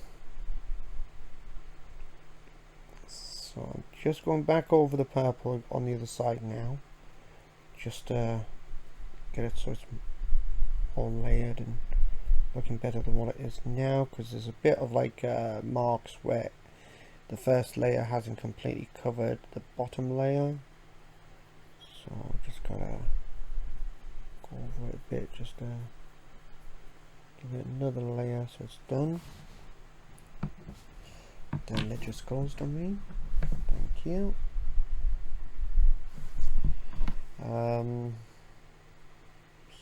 So I'm just going back over the purple on the other side now, just get it so it's all layered and looking better than what it is now, because there's a bit of like marks where the first layer hasn't completely covered the bottom layer, so just gotta go over it a bit, just give it another layer so it's done. The lid just closed on me, thank you.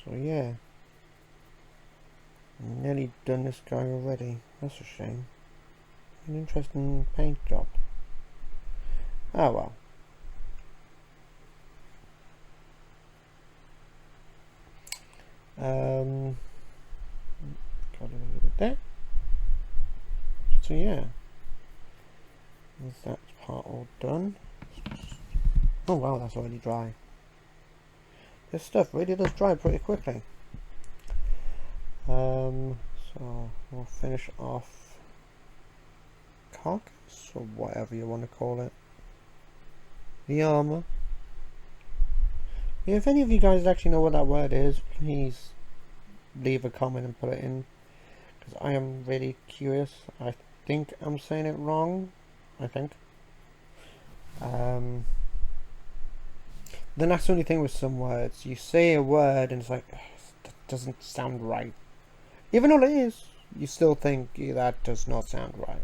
So yeah, I'm nearly done this guy already. That's a shame. An interesting paint job. Oh well. Got a little bit there. So yeah, that part all done. Oh wow, that's already dry. This stuff really does dry pretty quickly. So we'll finish off carcass, or whatever you want to call it. The armor. Yeah, if any of you guys actually know what that word is, please leave a comment and put it in, because I am really curious. I think I'm saying it wrong. I think. Then that's the only thing with some words. You say a word and it's like, that doesn't sound right. Even though it is, you still think, yeah, that does not sound right.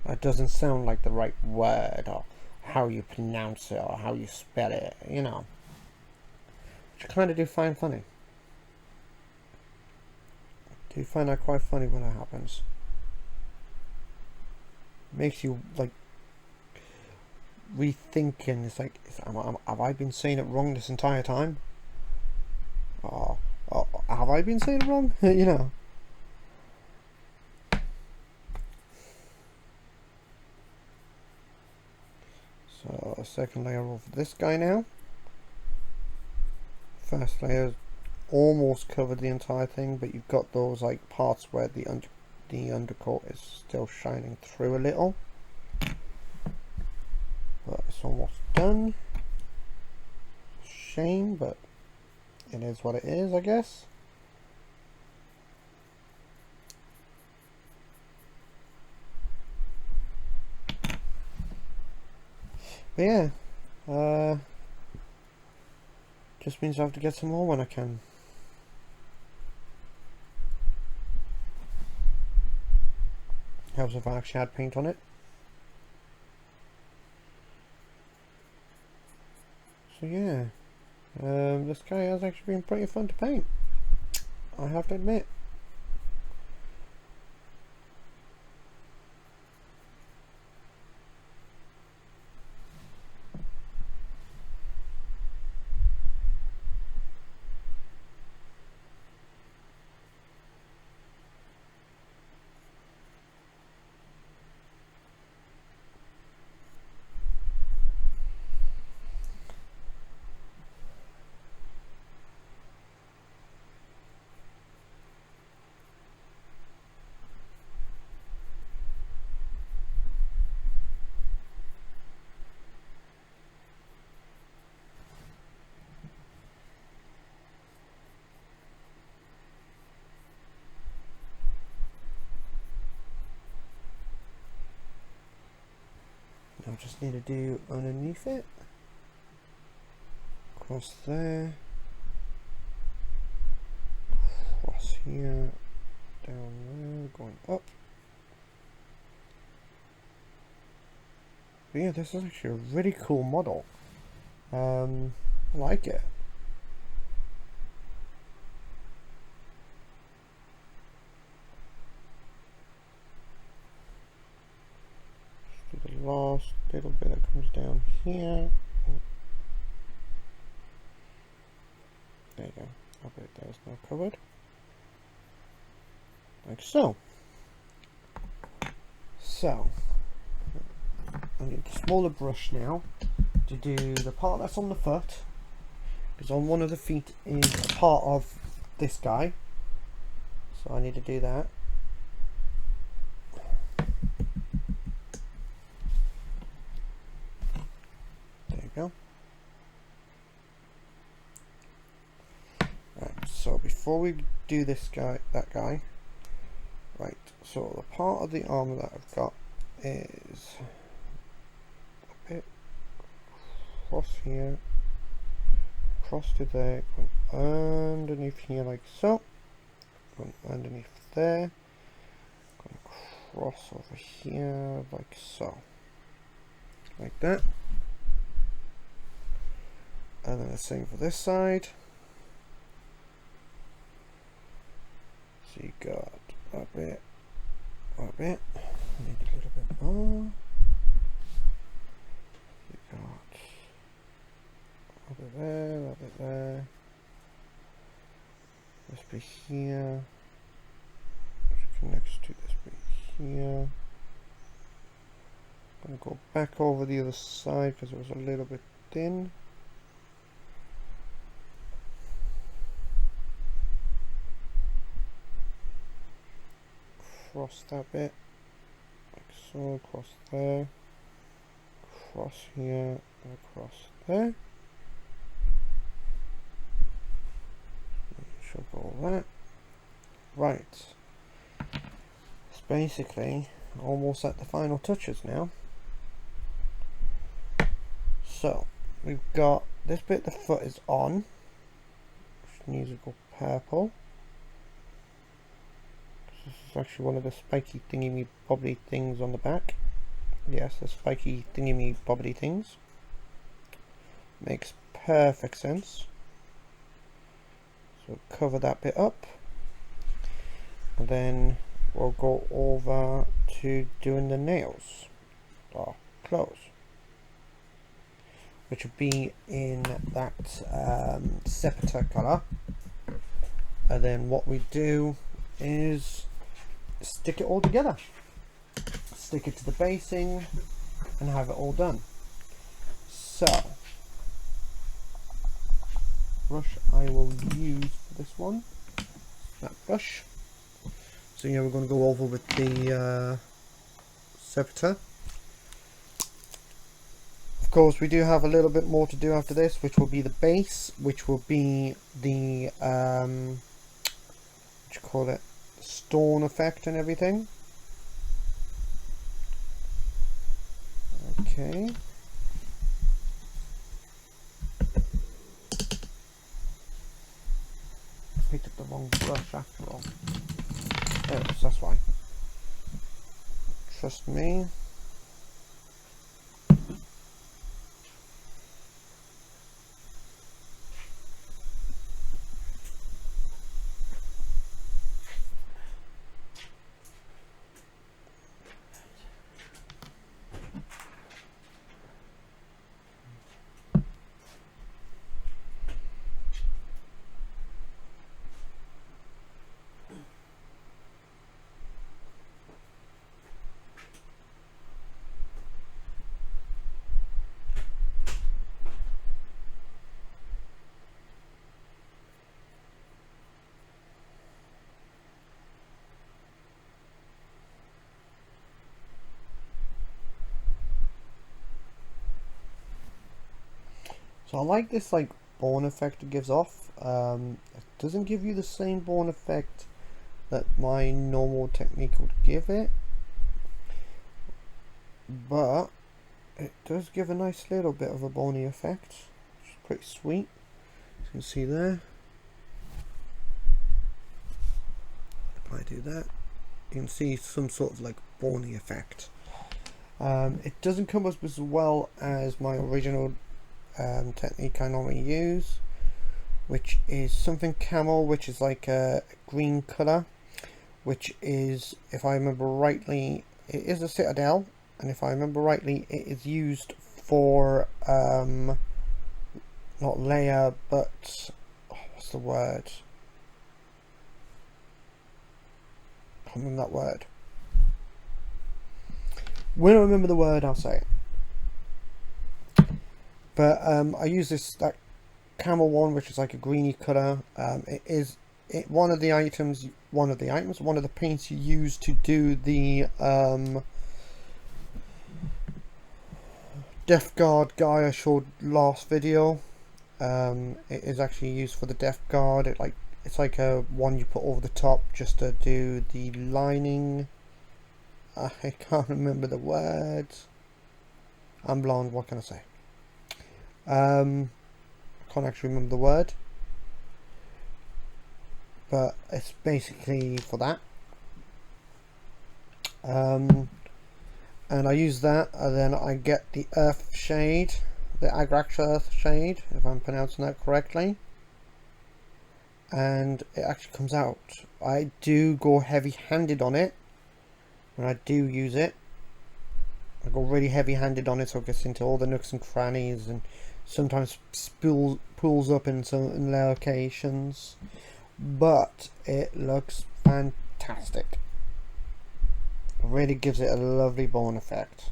That doesn't sound like the right word, or how you pronounce it, or how you spell it, you know. Which I kind of do find funny. I do find that quite funny when that happens. Makes you, like, rethinking. It's like, have I been saying it wrong this entire time? Oh, have I been saying it wrong? You know. So a second layer of this guy now. First layer almost covered the entire thing, but you've got those like parts where the undercoat is still shining through a little. But it's almost done. Shame, but it is what it is, I guess. But yeah, just means I have to get some more when I can. Helps if I actually had paint on it. So yeah, this guy has actually been pretty fun to paint, I have to admit. I just need to do underneath it, across there, across here, down there, going up. But yeah, this is actually a really cool model. I like it. Just do the last little bit that comes down here. There you go. I'll put it there, it's now covered. Like so. So, I need a smaller brush now to do the part that's on the foot, because on one of the feet is a part of this guy, so I need to do that. There you go. Right, so before we do this guy, right, so the part of the armor that I've got is a bit across here, across to there, going underneath here like so, going underneath there, going across over here like so, like that, and then the same for this side. So you got a bit, I need a little bit more. You got a bit there, a bit there. This bit here, which connects to this bit here. I'm gonna go back over the other side because it was a little bit thin. Across that bit, like so, across there, across here, and across there. Should go that. Right. It's basically almost at the final touches now. So, we've got this bit the foot is on, which needs to go purple. This is actually one of the spiky thingy bobbly things on the back. Yes, the spiky thingy bobbly things. Makes perfect sense. So cover that bit up. And then we'll go over to doing the nails. Or clothes. Which will be in that sepulchre colour. and then what we do is stick it all together, stick it to the basing and have it all done. So brush I will use for this one, that brush. So yeah, we're going to go over with the servitor. Of course, we do have a little bit more to do after this, which will be the base, which will be the what you call it, stone effect and everything. Okay. Picked up the wrong brush after all. There it is, that's why. Trust me. So I like this like bone effect it gives off. It doesn't give you the same bone effect that my normal technique would give it, but it does give a nice little bit of a bony effect, which is pretty sweet. As you can see there, if I do that, you can see some sort of like bony effect. It doesn't come up as well as my original technique I normally use, which is something camel, which is like a green colour, which is, if I remember rightly, it is a citadel, and if I remember rightly, it is used for not layer, but what's the word? I can't remember that word. When I remember the word, I'll say it. But I use that camel one, which is like a greeny colour. One of the paints you use to do the Death Guard guy I showed last video. It is actually used for the Death Guard. It's like a one you put over the top just to do the lining. I can't remember the words. I'm blind, what can I say? I can't actually remember the word, but it's basically for that. And I use that, and then I get the earth shade, the Agrax earth shade, if I'm pronouncing that correctly, and it actually comes out. I do go heavy-handed on it when I do use it. I go really heavy-handed on it, so it gets into all the nooks and crannies, and sometimes pulls up in certain locations, but it looks fantastic. It really gives it a lovely bone effect.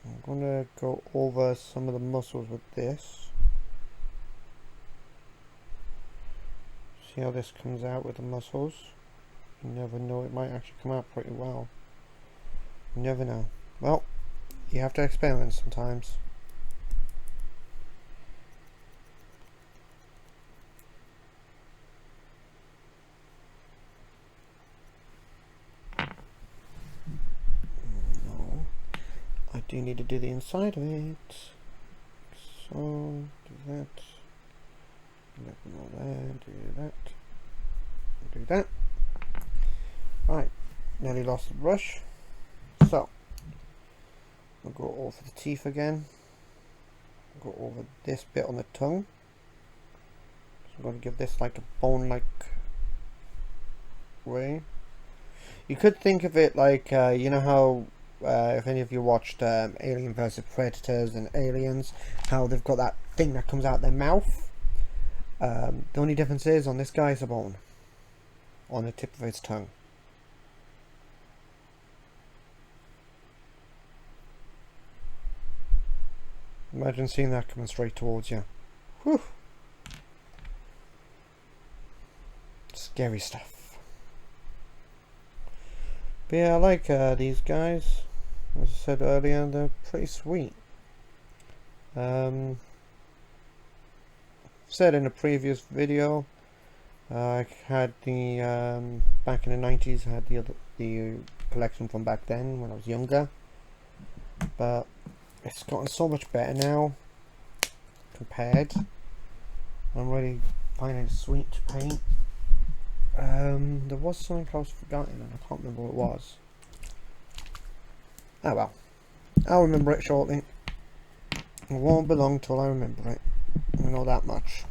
I'm gonna go over some of the muscles with this. See how this comes out with the muscles. You never know, it might actually come out pretty well. You never know. Well, you have to experiment sometimes. No, I do need to do the inside of it. So, do that. Let them all there, do that. Do that. Right, nearly lost the brush. So, we'll go over the teeth again. Go over this bit on the tongue. So I'm going to give this like a bone-like way. You could think of it like, you know how if any of you watched Alien vs Predators and Aliens, how they've got that thing that comes out their mouth. The only difference is on this guy's a bone on the tip of his tongue. Imagine seeing that coming straight towards you. Whew. Scary stuff. But yeah, I like these guys. As I said earlier, they're pretty sweet. Said in a previous video, I had the back in the 90s. I had the collection from back then when I was younger, but it's gotten so much better now compared. I'm really finding it sweet to paint. There was something I was forgetting and I can't remember what it was. Oh well, I'll remember it shortly. It won't be long till I remember it. I know that much.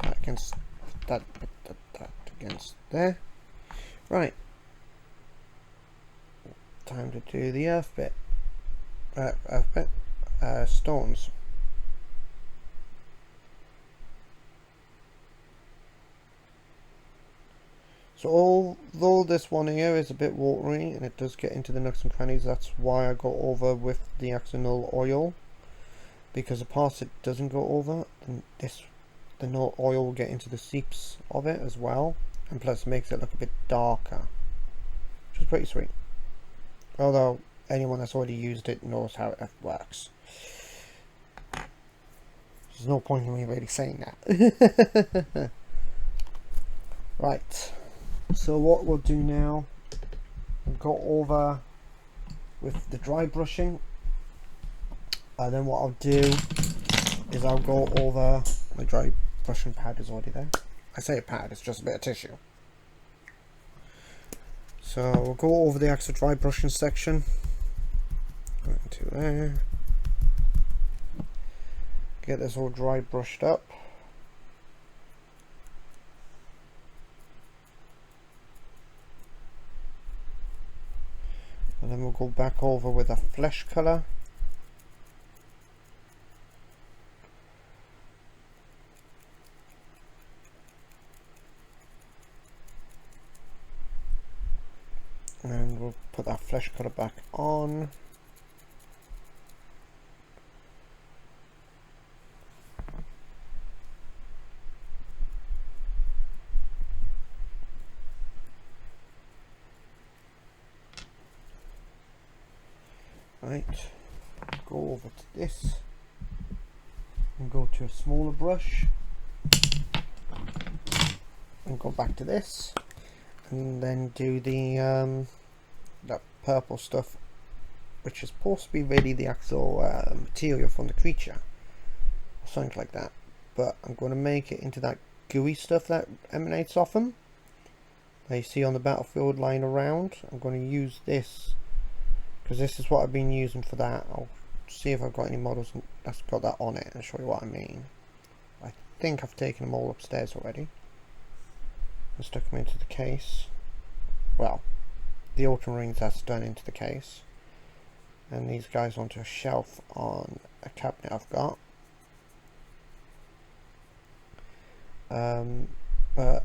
That against that against there. Right. Time to do the earth bit. Stones. So although this one here is a bit watery and it does get into the nooks and crannies, that's why I go over with the Axonol oil, because the parts it doesn't go over, then the no oil will get into the seeps of it as well, and plus makes it look a bit darker, which is pretty sweet. Although anyone that's already used it knows how it works. There's no point in me really saying that. Right. So what we'll do now, we'll go over with the dry brushing, and then what I'll do is I'll go over, my dry brushing pad is already there. I say a pad, it's just a bit of tissue. So we'll go over the actual dry brushing section. Go into there. Get this all dry brushed up. And then we'll go back over with a flesh colour. And we'll put that flesh colour back on. Right, go over to this and go to a smaller brush and go back to this and then do the that purple stuff, which is supposed to be really the actual material from the creature or something like that, but I'm going to make it into that gooey stuff that emanates off them that you see on the battlefield lying around. I'm going to use this because this is what I've been using for that. I'll see if I've got any models that's got that on it and show you what I mean. I think I've taken them all upstairs already and stuck them into the case. Well, the ultramarines that's done into the case, and these guys onto a shelf on a cabinet I've got. But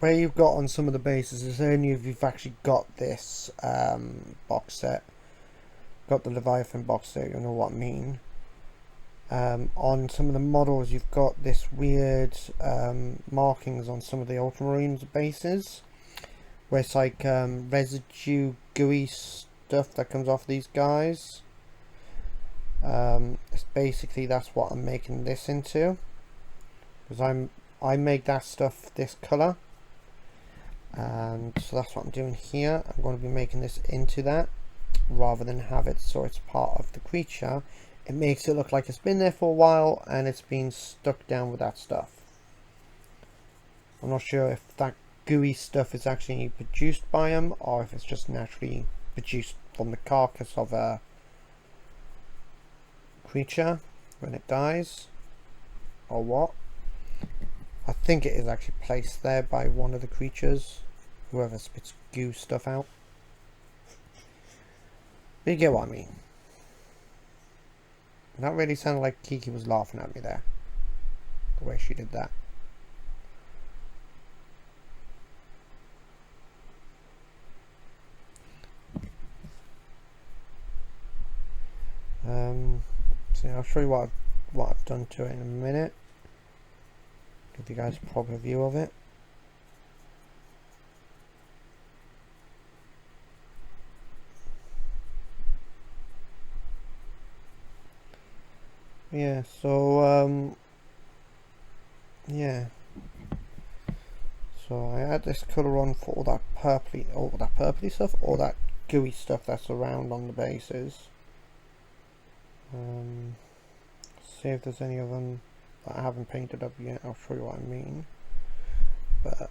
where you've got on some of the bases is only if you've actually got this box set, got the Leviathan box set, you'll know what I mean. On some of the models you've got this weird markings on some of the Ultramarines bases where it's like residue gooey stuff that comes off these guys. It's basically that's what I'm making this into, because I make that stuff this color, and so that's what I'm doing here. I'm going to be making this into that rather than have it so it's part of the creature. It makes it look like it's been there for a while and it's been stuck down with that stuff. I'm not sure if that gooey stuff is actually produced by them or if it's just naturally produced from the carcass of a creature when it dies, or what. I think it is actually placed there by one of the creatures, whoever spits goo stuff out. You get what I mean. That really sounded like Kiki was laughing at me there. The way she did that. So I'll show you what I've done to it in a minute. Give you guys a proper view of it. Yeah, so yeah. So I had this colour on for all that purpley stuff, all that gooey stuff that's around on the bases. See if there's any of them that I haven't painted up yet. I'll show you what I mean. But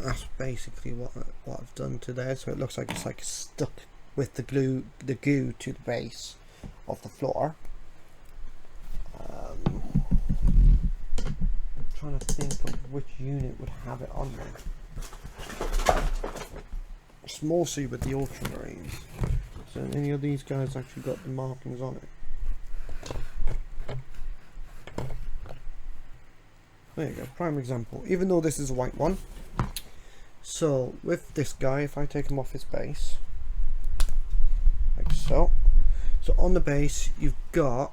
that's basically what I've done to there. So it looks like it's like stuck with the goo to the base of the floor. I'm trying to think of which unit would have it on there. It's mostly with the Ultramarines. So any of these guys actually got the markings on it. There you go, prime example. Even though this is a white one. So with this guy, if I take him off his base, like so. So on the base, you've got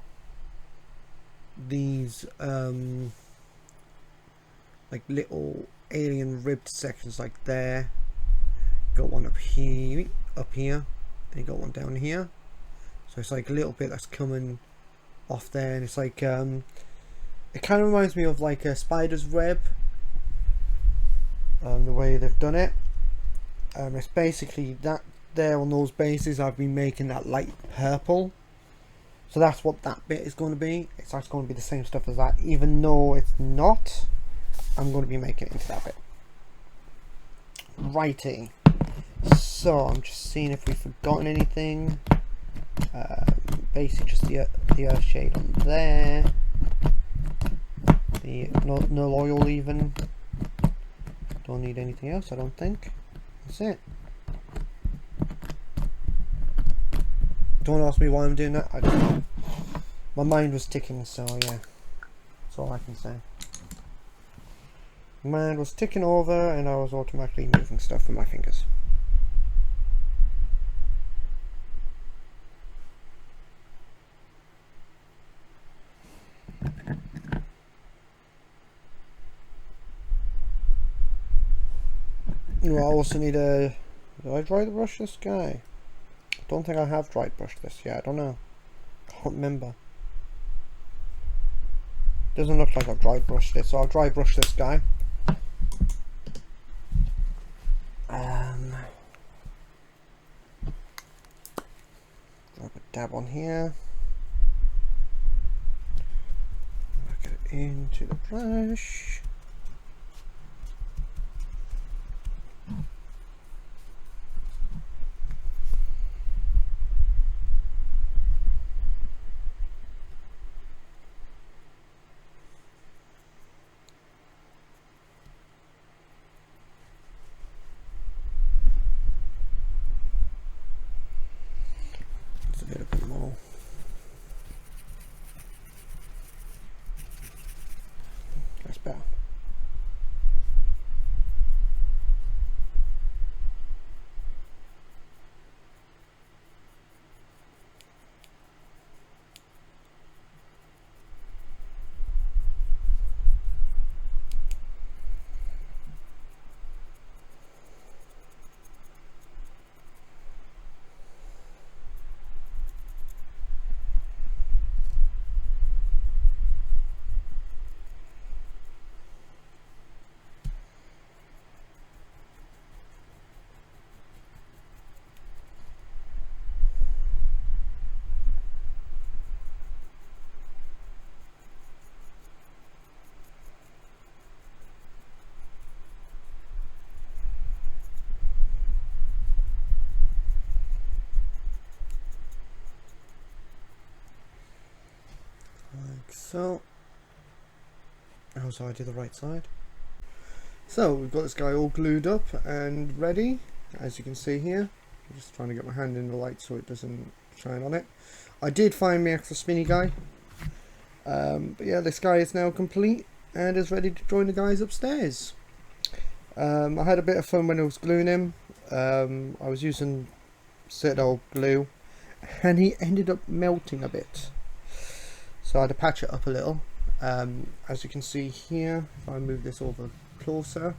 these like little alien ribbed sections like there. Got one up here, and you got one down here. So it's like a little bit that's coming off there, and it's like it kind of reminds me of like a spider's web, the way they've done it. It's basically that there on those bases. I've been making that light purple, so that's what that bit is going to be. It's actually going to be the same stuff as that, even though it's not. I'm going to be making it into that bit. Righty. So I'm just seeing if we've forgotten anything. Basically just the earth shade on there. The no oil even. Don't need anything else, I don't think. That's it. Don't ask me why I'm doing that. I don't know. My mind was ticking, so yeah. That's all I can say. My mind was ticking over and I was automatically moving stuff with my fingers. I also need a... Did I dry brush this guy? I don't think I have dry brushed this yet. I don't know. Can't remember. Doesn't look like I've dry brushed it, so I'll dry brush this guy. Drop a dab on here. Get it into the brush. A little bit more. That's better. Like so. Oh, so I do the right side. So we've got this guy all glued up and ready, as you can see here. I'm just trying to get my hand in the light so it doesn't shine on it. I did find my extra spinny guy. But yeah, this guy is now complete and is ready to join the guys upstairs. I had a bit of fun when I was gluing him. I was using Citadel glue and he ended up melting a bit. So I had to patch it up a little. As you can see here, if I move this over closer,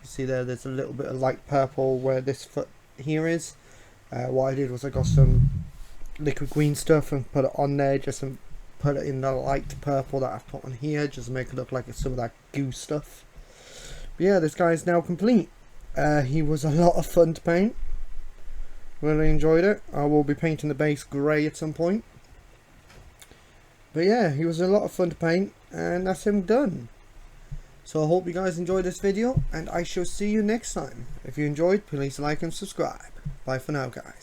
you see there's a little bit of light purple where this foot here is. What I did was I got some liquid green stuff and put it on there, just to put it in the light purple that I've put on here, just to make it look like it's some of that goo stuff. But yeah, this guy is now complete. He was a lot of fun to paint. Really enjoyed it. I will be painting the base grey at some point. But yeah, he was a lot of fun to paint, and that's him done. So I hope you guys enjoyed this video, and I shall see you next time. If you enjoyed, please like and subscribe. Bye for now, guys.